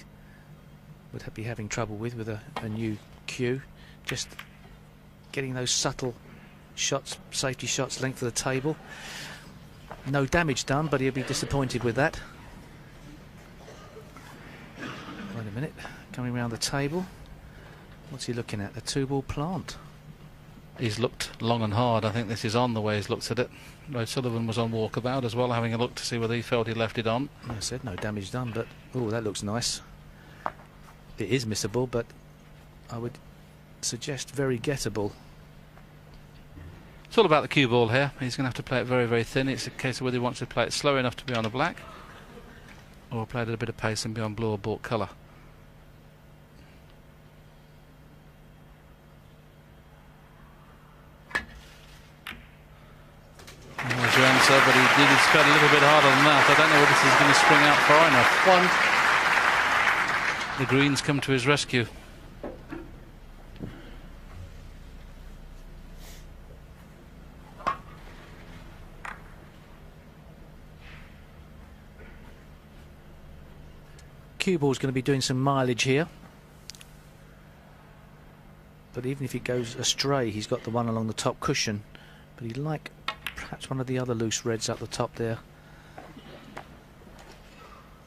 would be having trouble with a new cue. Just getting those subtle shots, safety shots, length of the table. No damage done, but he'll be disappointed with that. Wait a minute, coming round the table. What's he looking at? A 2-ball plant. He's looked long and hard. I think this is on the way he's looked at it. O'Sullivan was on walkabout as well, having a look to see whether he felt he left it on. I said no damage done, but oh, that looks nice. It is missable, but I would suggest very gettable. It's all about the cue ball here. He's going to have to play it very, very thin. It's a case of whether he wants to play it slow enough to be on a black, or play it at a bit of pace and be on blue or bought colour. There's your answer, but he needed to spend a little bit harder than that. I don't know whether this is going to spring out far enough. The greens come to his rescue. Cue ball's going to be doing some mileage here, but even if it goes astray, he's got the one along the top cushion. But he'd like perhaps one of the other loose reds up the top there.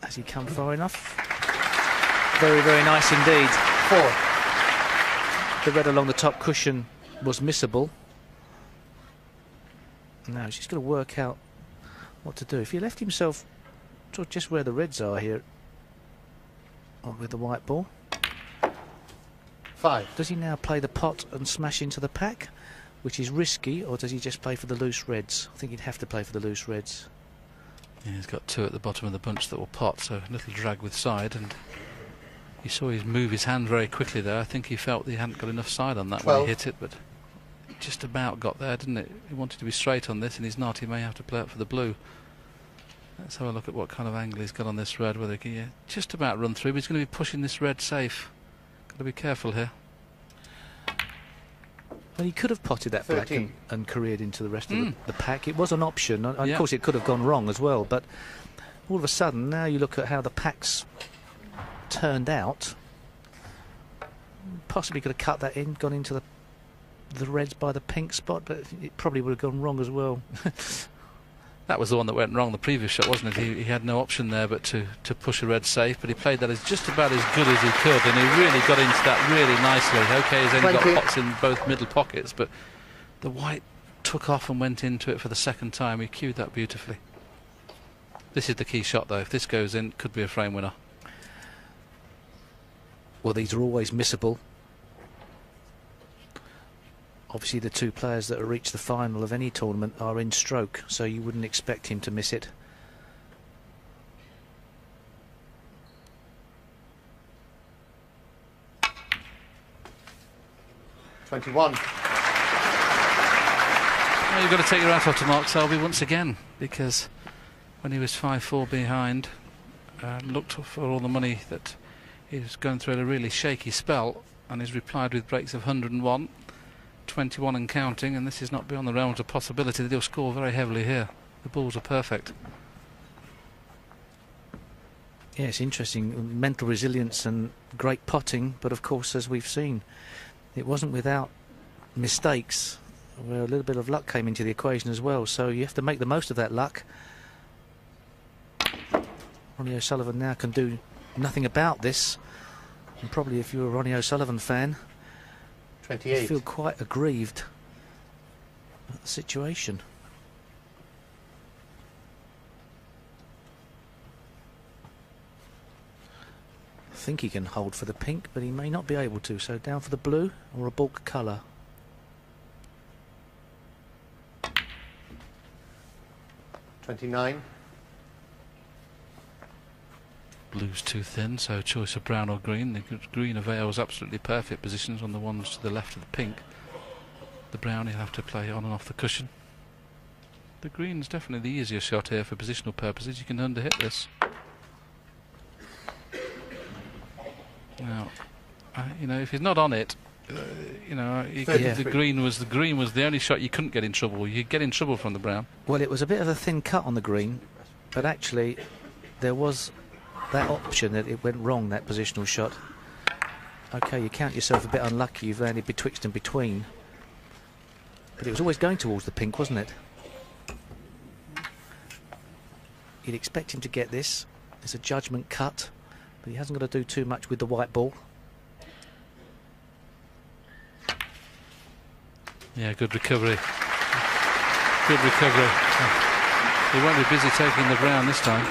Has he come far enough? Very, very nice indeed. 4. The red along the top cushion was missable. Now he's just going to work out what to do. If he left himself sort of just where the reds are here, or with the white ball. 5. Does he now play the pot and smash into the pack, which is risky, or does he just play for the loose reds? I think he'd have to play for the loose reds. Yeah, he's got 2 at the bottom of the bunch that will pot, so a little drag with side, and you saw him move his hand very quickly there. I think he felt he hadn't got enough side on that 12. when he hit it, but it just about got there, didn't it? He wanted to be straight on this, and he's not. He may have to play it for the blue. Let's have a look at what kind of angle he's got on this red, whether he can just about run through, but he's going to be pushing this red safe. Got to be careful here. Well, he could have potted that 13. black and careered into the rest of the pack. It was an option. Of Yeah. course, it could have gone wrong as well, but all of a sudden, now you look at how the pack's turned out. Possibly could have cut that in, gone into the reds by the pink spot, but it probably would have gone wrong as well. That was the one that went wrong, the previous shot, wasn't it? He had no option there but to push a red safe, but he played that as just about as good as he could, and he really got into that really nicely. OK, he's only 20. got pots in both middle pockets, but the white took off and went into it for the second time. He cued that beautifully. This is the key shot, though. If this goes in, could be a frame winner. Well, these are always missable. Obviously, the 2 players that have reached the final of any tournament are in stroke, so you wouldn't expect him to miss it. $21. Well, you've got to take your hat off to Mark Selby once again, because when he was 5-4 behind, looked for all the money that he was going through a really shaky spell, and he's replied with breaks of 101. 21 and counting, and this is not beyond the realms of possibility that he'll score very heavily here. The balls are perfect. Yeah, it's interesting. Mental resilience and great potting, but of course, as we've seen, it wasn't without mistakes, where a little bit of luck came into the equation as well, so you have to make the most of that luck. Ronnie O'Sullivan now can do nothing about this. And probably if you're a Ronnie O'Sullivan fan, you 28. feel quite aggrieved at the situation. I think he can hold for the pink, but he may not be able to, so down for the blue or a bulk colour. $29. Blue's too thin, so choice of brown or green. The green avails absolutely perfect positions on the ones to the left of the pink. The brown he'll have to play on and off the cushion. The green's definitely the easier shot here for positional purposes. You can underhit this. Now, you know, if he's not on it, you know, the green was the only shot you couldn't get in trouble. You'd get in trouble from the brown. Well, it was a bit of a thin cut on the green, but actually there was that option that it went wrong, that positional shot. Okay, you count yourself a bit unlucky, you've landed betwixt and between. But it was always going towards the pink, wasn't it? You'd expect him to get this. It's a judgment cut, but he hasn't got to do too much with the white ball. Yeah, good recovery. Good recovery. He won't be busy taking the brown this time.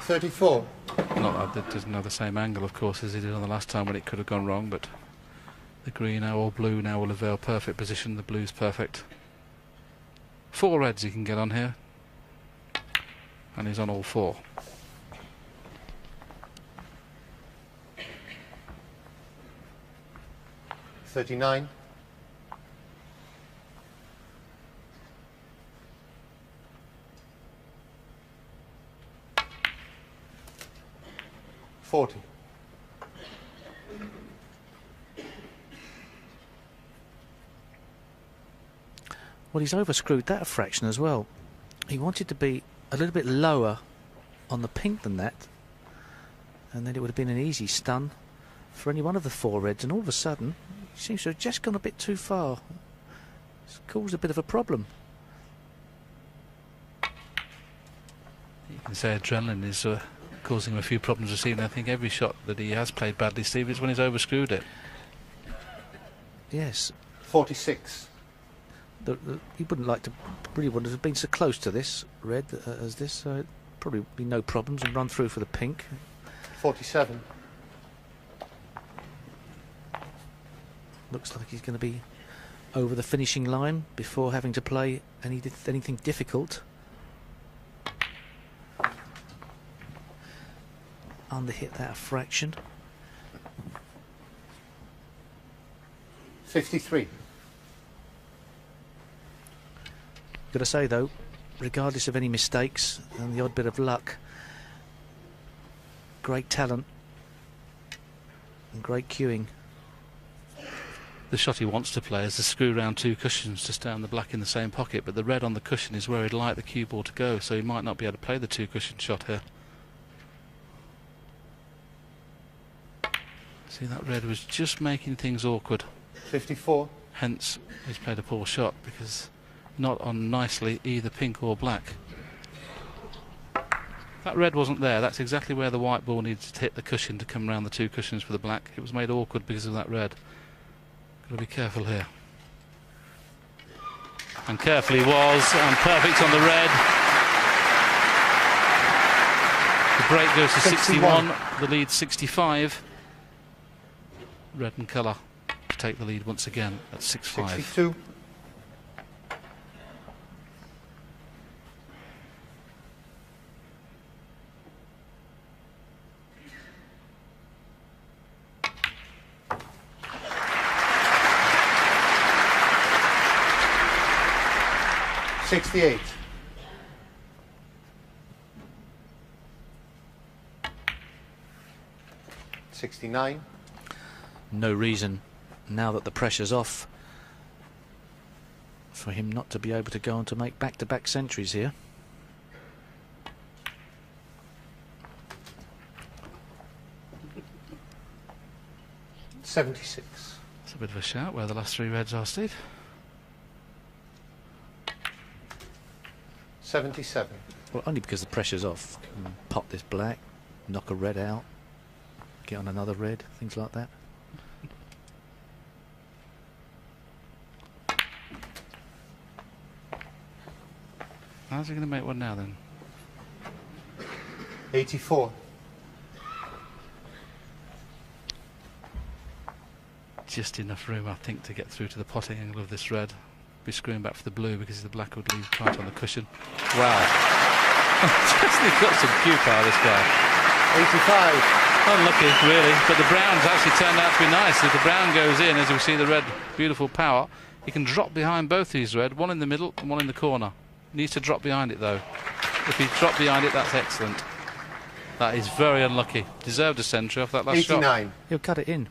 34. Not that it doesn't have the same angle, of course, as he did on the last time when it could have gone wrong, but the green now or blue now will avail perfect position. The blue's perfect. 4 reds he can get on here, and he's on all 4. $39. $40. Well, he's overscrewed that a fraction as well. He wanted to be a little bit lower on the pink than that, and then it would have been an easy stun for any one of the 4 reds, and all of a sudden he seems to have just gone a bit too far. It's caused a bit of a problem. You can say adrenaline is causing him a few problems this evening. I think every shot that he has played badly, Steve, is when he's overscrewed it. Yes. 46. He wouldn't like to, really wouldn't have been so close to this red as this, so it'd probably be no problems and run through for the pink. 47. Looks like he's going to be over the finishing line before having to play anything difficult. Underhit that a fraction. 53. Got to say though, regardless of any mistakes and the odd bit of luck, great talent and great cueing. The shot he wants to play is to screw round 2 cushions to stay on the black in the same pocket, but the red on the cushion is where he'd like the cue ball to go, so he might not be able to play the 2 cushion shot here. See, that red was just making things awkward. 54. Hence, he's played a poor shot, because not on nicely either pink or black. That red wasn't there. That's exactly where the white ball needs to hit the cushion to come round the 2 cushions for the black. It was made awkward because of that red. Got to be careful here. And careful he was, and perfect on the red. The break goes to 61, the lead 65. Red and colour to take the lead once again at 6-5. 62. $68. $69. No reason, now that the pressure's off, for him not to be able to go on to make back-to-back centuries here. $76. It's a bit of a shout where the last 3 reds are, Steve. 77. Well, only because the pressure's off. Pop this black, knock a red out, get on another red, things like that. How's he going to make one now then? 84. Just enough room, I think, to get through to the potting angle of this red. Be screwing back for the blue because the black would leave tight on the cushion. Wow. He's got some cue power, this guy. 85. Unlucky, really, but the brown's actually turned out to be nice. If the brown goes in, as you see the red, beautiful power, he can drop behind both these red, one in the middle and one in the corner. Needs to drop behind it, though. If he dropped behind it, that's excellent. That is very unlucky. Deserved a century off that last 89. shot. He'll cut it in.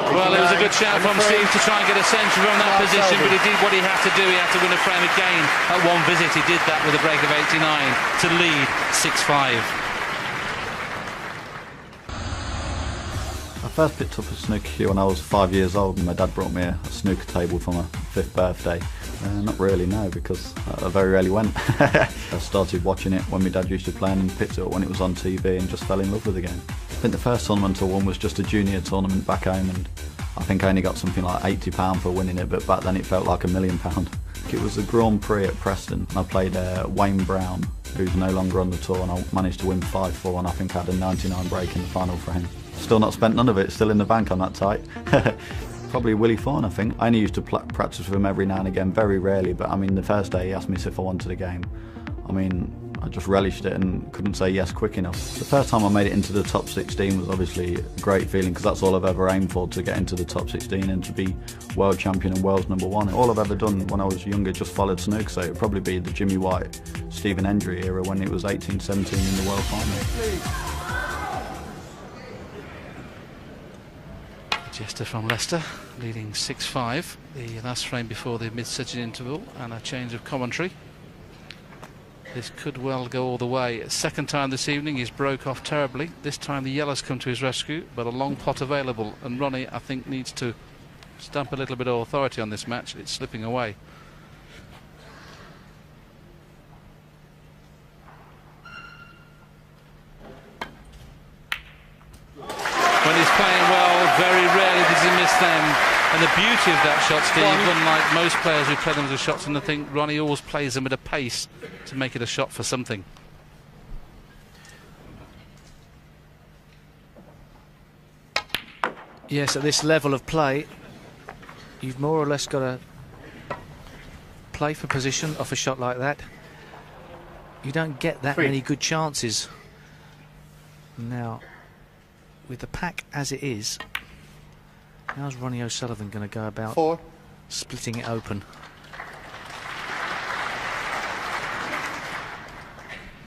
Well, it was a good shout from Steve to try and get a century from that position, but he did what he had to do. He had to win a frame again at one visit. He did that with a break of 89 to lead 6-5. I first picked up a snooker cue when I was 5 years old, and my dad brought me a snooker table for my 5th birthday. Not really, no, because I very rarely went. I started watching it when my dad used to play and picked it up when it was on TV and just fell in love with the game. I think the first tournament I won was just a junior tournament back home, and I think I only got something like £80 for winning it, but back then it felt like £1 million. It was a Grand Prix at Preston, and I played Wayne Brown, who's no longer on the tour, and I managed to win 5-4, and I think I had a 99 break in the final for him. Still not spent none of it, still in the bank, I'm that tight. Probably Willie Thorne, I think. I only used to practice with him every now and again, very rarely, but I mean, the first day he asked me if I wanted a game. I mean, I just relished it and couldn't say yes quick enough. The first time I made it into the top 16 was obviously a great feeling, because that's all I've ever aimed for, to get into the top 16 and to be world champion and world's #1. All I've ever done when I was younger just followed snooker, so it would probably be the Jimmy White, Stephen Hendry era when it was 18-17 in the world final. Jester from Leicester, leading 6-5. The last frame before the mid-session interval and a change of commentary. This could well go all the way. Second time this evening, he's broke off terribly. This time the yellows come to his rescue, but a long pot available. And Ronnie, I think, needs to stamp a little bit of authority on this match. It's slipping away. When he's playing well, very rarely does he miss them. And the beauty of that shot, Steve, unlike most players who play them as a shots, and I think Ronnie always plays them at a pace to make it a shot for something. Yes, at this level of play, you've more or less got to play for position off a shot like that. You don't get that many good chances. Now, with the pack as it is, how's Ronnie O'Sullivan going to go about splitting it open?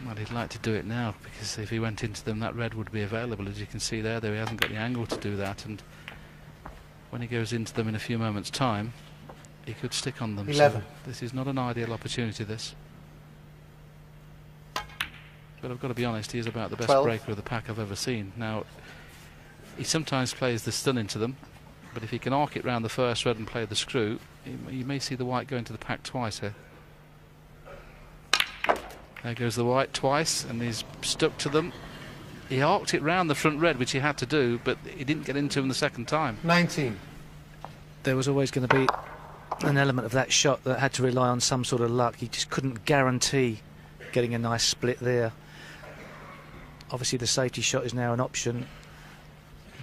Well, he'd like to do it now, because if he went into them, that red would be available. As you can see there, though, he hasn't got the angle to do that, and when he goes into them in a few moments' time, he could stick on them. 11. So this is not an ideal opportunity, this. But I've got to be honest, he is about the best 12. breaker of the pack I've ever seen. Now, he sometimes plays the stun into them, but if he can arc it round the first red and play the screw, you may see the white go into the pack twice here. There goes the white twice, and he's stuck to them. He arced it round the front red, which he had to do, but he didn't get into him the second time. 19. There was always going to be an element of that shot that had to rely on some sort of luck. He just couldn't guarantee getting a nice split there. Obviously the safety shot is now an option.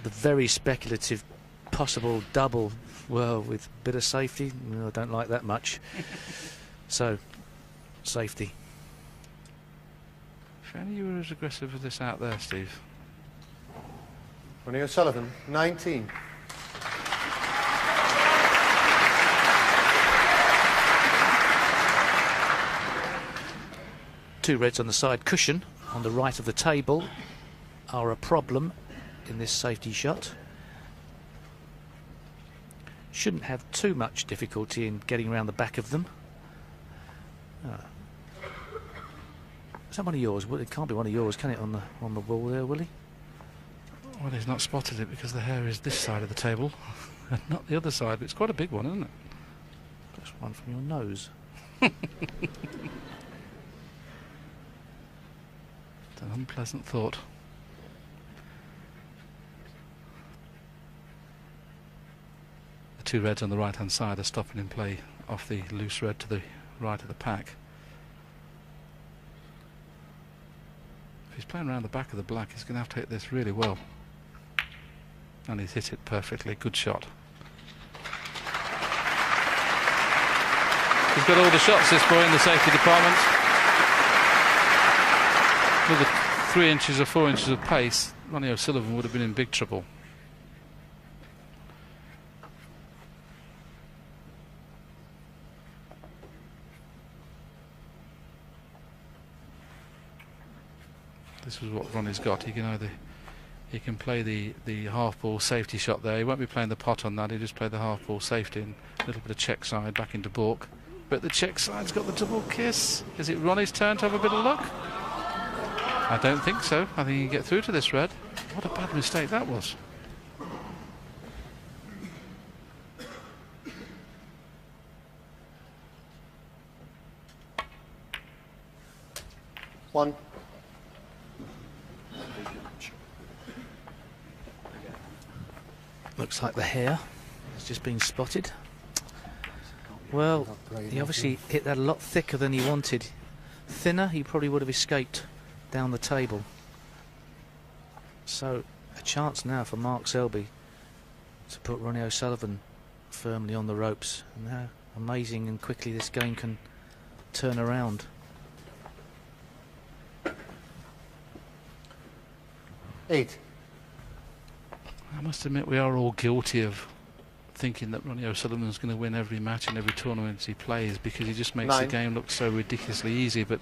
The very speculative possible double, well, with a bit of safety, well, I don't like that much. So, safety. If only you were as aggressive as this out there, Steve. Ronnie O'Sullivan, 19. Two reds on the side cushion on the right of the table are a problem in this safety shot. Shouldn't have too much difficulty in getting around the back of them. Is that one of yours? Well, it can't be one of yours, can it, on the wall there, Willie? Well, he's not spotted it because the hair is this side of the table and not the other side, but it's quite a big one, isn't it? That's one from your nose. An unpleasant thought. The two reds on the right hand side are stopping him play off the loose red to the right of the pack. If he's playing around the back of the black, he's going to have to hit this really well. And he's hit it perfectly. Good shot. He's got all the shots, this boy, in the safety department. With the 3 inches or 4 inches of pace, Ronnie O'Sullivan would have been in big trouble. This is what Ronnie's got. He can play the half ball safety shot there. He won't be playing the pot on that. He'll just play the half ball safety and a little bit of check side back into baulk. But the check side's got the double kiss. Is it Ronnie's turn to have a bit of luck? I don't think so. I think he can get through to this red. What a bad mistake that was. One. Looks like the hair has just been spotted. Well, he obviously hit that a lot thicker than he wanted. Thinner, he probably would have escaped down the table. So, a chance now for Mark Selby to put Ronnie O'Sullivan firmly on the ropes. And how amazing and quickly this game can turn around. Eight. I must admit we are all guilty of thinking that Ronnie O'Sullivan's going to win every match and every tournament he plays, because he just makes the game look so ridiculously easy. But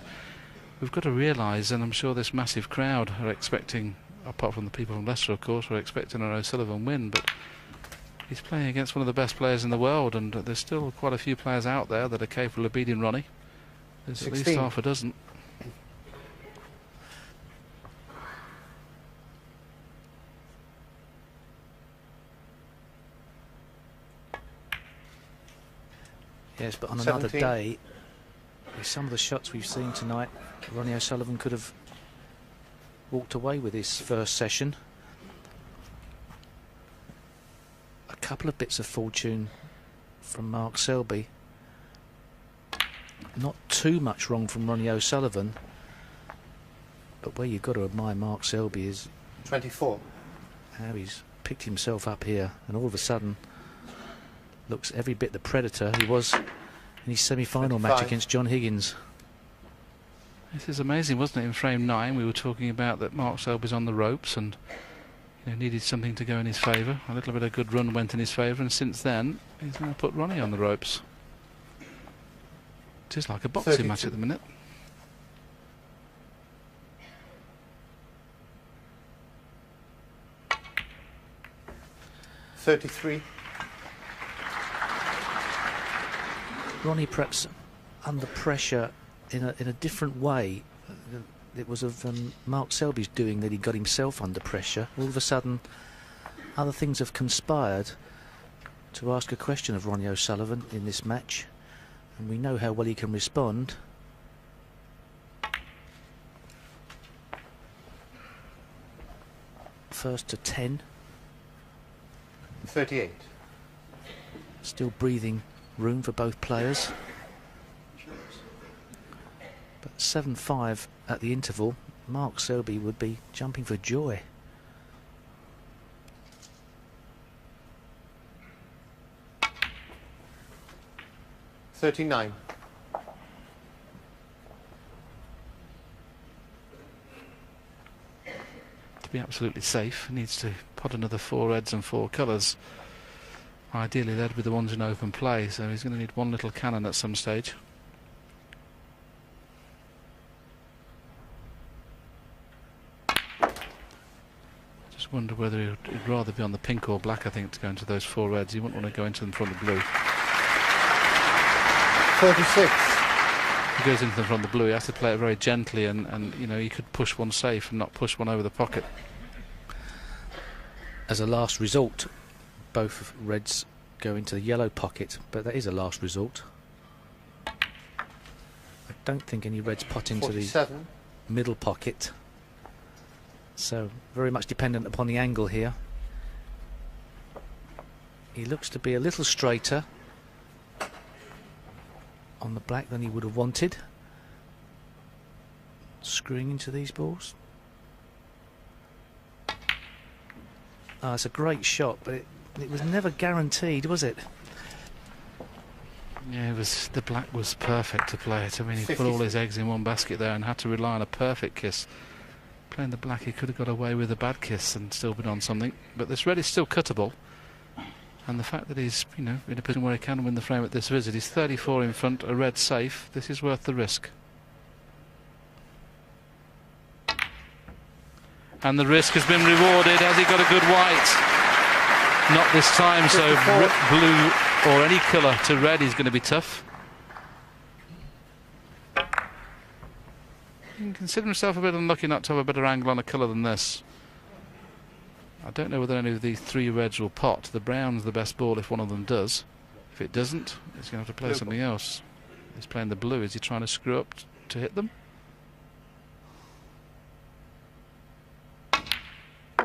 we've got to realise, and I'm sure this massive crowd are expecting, apart from the people from Leicester of course, are expecting an O'Sullivan win, but he's playing against one of the best players in the world, and there's still quite a few players out there that are capable of beating Ronnie. There's 16. At least half a dozen. Yes, but on 17. another day, with some of the shots we've seen tonight, Ronnie O'Sullivan could have walked away with his first session. A couple of bits of fortune from Mark Selby. Not too much wrong from Ronnie O'Sullivan, but where you've got to admire Mark Selby is 24. how he's picked himself up here, and all of a sudden looks every bit the predator he was in his semi-final match against John Higgins. This is amazing, wasn't it? In frame 9 we were talking about that Mark Selby's on the ropes and needed something to go in his favour. A little bit of good run went in his favour, and since then he's now put Ronnie on the ropes. It is like a boxing 32. match at the minute. $33. Ronnie perhaps under pressure in a different way. It was of Mark Selby's doing that he got himself under pressure. All of a sudden other things have conspired to ask a question of Ronnie O'Sullivan in this match, and we know how well he can respond. First to 10. 38. Still breathing room for both players. But 7-5 at the interval, Mark Selby would be jumping for joy. $39. To be absolutely safe, he needs to pot another 4 reds and 4 colours. Ideally they'd be the ones in open play, so he's going to need one little cannon at some stage. Just wonder whether he'd rather be on the pink or black, I think, to go into those 4 reds. He wouldn't want to go into them from the blue. 36. If he goes into them from the blue, he has to play it very gently, and he could push one safe and not push one over the pocket. As a last resort, both reds go into the yellow pocket, but that is a last resort. I don't think any reds pot into 47. the middle pocket. So very much dependent upon the angle here. He looks to be a little straighter on the black than he would have wanted. Screwing into these balls. Oh, it's a great shot, but it was never guaranteed, was it? Yeah, the black was perfect to play it. I mean, he put all his eggs in one basket there and had to rely on a perfect kiss. Playing the black, he could have got away with a bad kiss and still been on something. But this red is still cuttable. And the fact that he's, you know, in a position where he can win the frame at this visit, he's 34 in front, a red safe. This is worth the risk. And the risk has been rewarded. Has he got a good white? Not this time, so blue or any colour to red is going to be tough. He can consider himself a bit unlucky not to have a better angle on a colour than this. I don't know whether any of these three reds will pot. The brown's the best ball if one of them does. If it doesn't, he's going to have to play something else. He's playing the blue. Is he trying to screw up to hit them?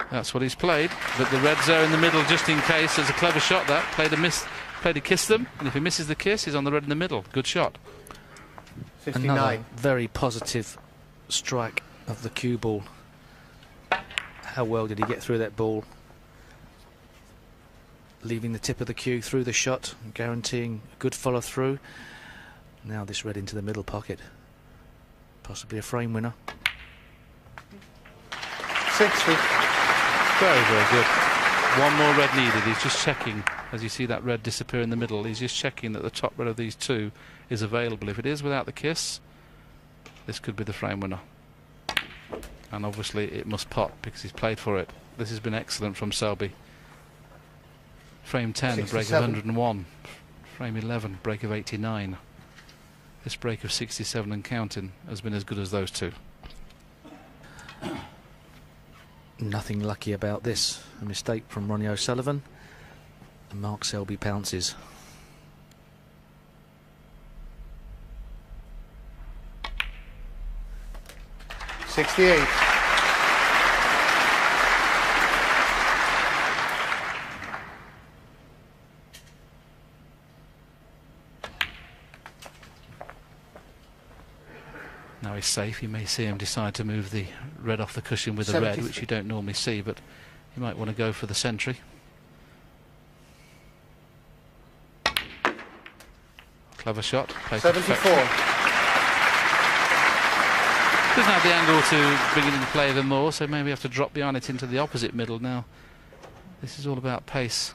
That's what he's played, but the reds are in the middle just in case. There's a clever shot that. Played to kiss them, and if he misses the kiss, he's on the red in the middle. Good shot. 59. Another very positive strike of the cue ball. How well did he get through that ball? Leaving the tip of the cue through the shot, guaranteeing a good follow through. Now this red into the middle pocket. Possibly a frame winner. 60. Very, very good. One more red needed. He's just checking, as you see that red disappear in the middle, he's just checking that the top red of these two is available. If it is without the kiss, this could be the frame winner. And obviously it must pot because he's played for it. This has been excellent from Selby. Frame 10, a break of 101. Frame 11, break of 89. This break of 67 and counting has been as good as those two. Nothing lucky about this. A mistake from Ronnie O'Sullivan. And Mark Selby pounces. $68. Now he's safe. You may see him decide to move the red off the cushion with the red, which you don't normally see, but you might want to go for the century. Clever shot. 74. Doesn't have the angle to bring it into play even more, so maybe have to drop behind it into the opposite middle now. This is all about pace.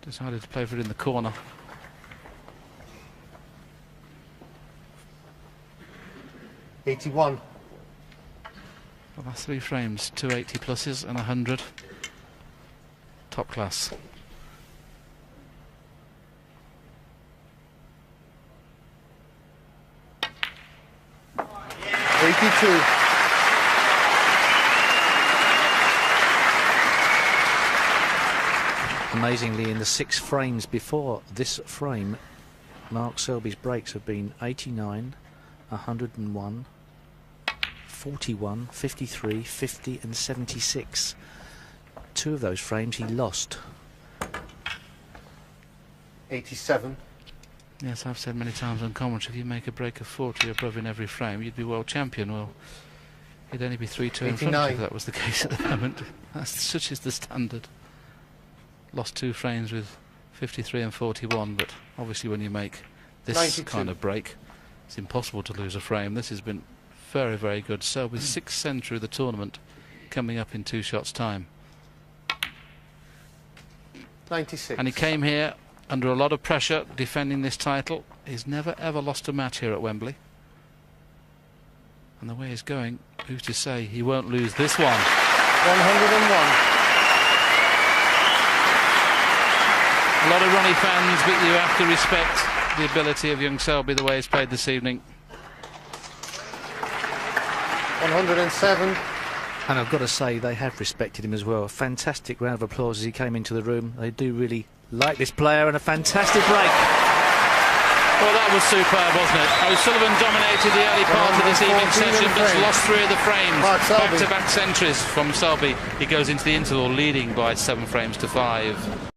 Decided to play for it in the corner. $81. Well, that's three frames, 280 pluses and 100. Top class. $82. Amazingly, in the 6 frames before this frame, Mark Selby's breaks have been 89, 101, 41, 53, 50 and 76. 2 of those frames he lost. 87. Yes, I've said many times on commentary, if you make a break of 40 or above in every frame, you'd be world champion. Well, he'd only be 3-2 in front if that was the case at the moment. Such is the standard. Lost 2 frames with 53 and 41, but obviously when you make this 92. kind of break, it's impossible to lose a frame. This has been very, very good. Selby's 6th century of the tournament coming up in 2 shots' time. 96. And he came here under a lot of pressure defending this title. He's never ever lost a match here at Wembley. And the way he's going, who's to say he won't lose this one? 101. A lot of Ronnie fans, but you have to respect the ability of young Selby the way he's played this evening. 107. And I've got to say, they have respected him as well. A fantastic round of applause as he came into the room. They do really like this player, and a fantastic break. Well, that was superb, wasn't it? O'Sullivan dominated the early part of this evening 14 session, but frames. lost 3 of the frames. Mark Selby. Back-to-back centuries from Selby. He goes into the interval leading by 7 frames to 5.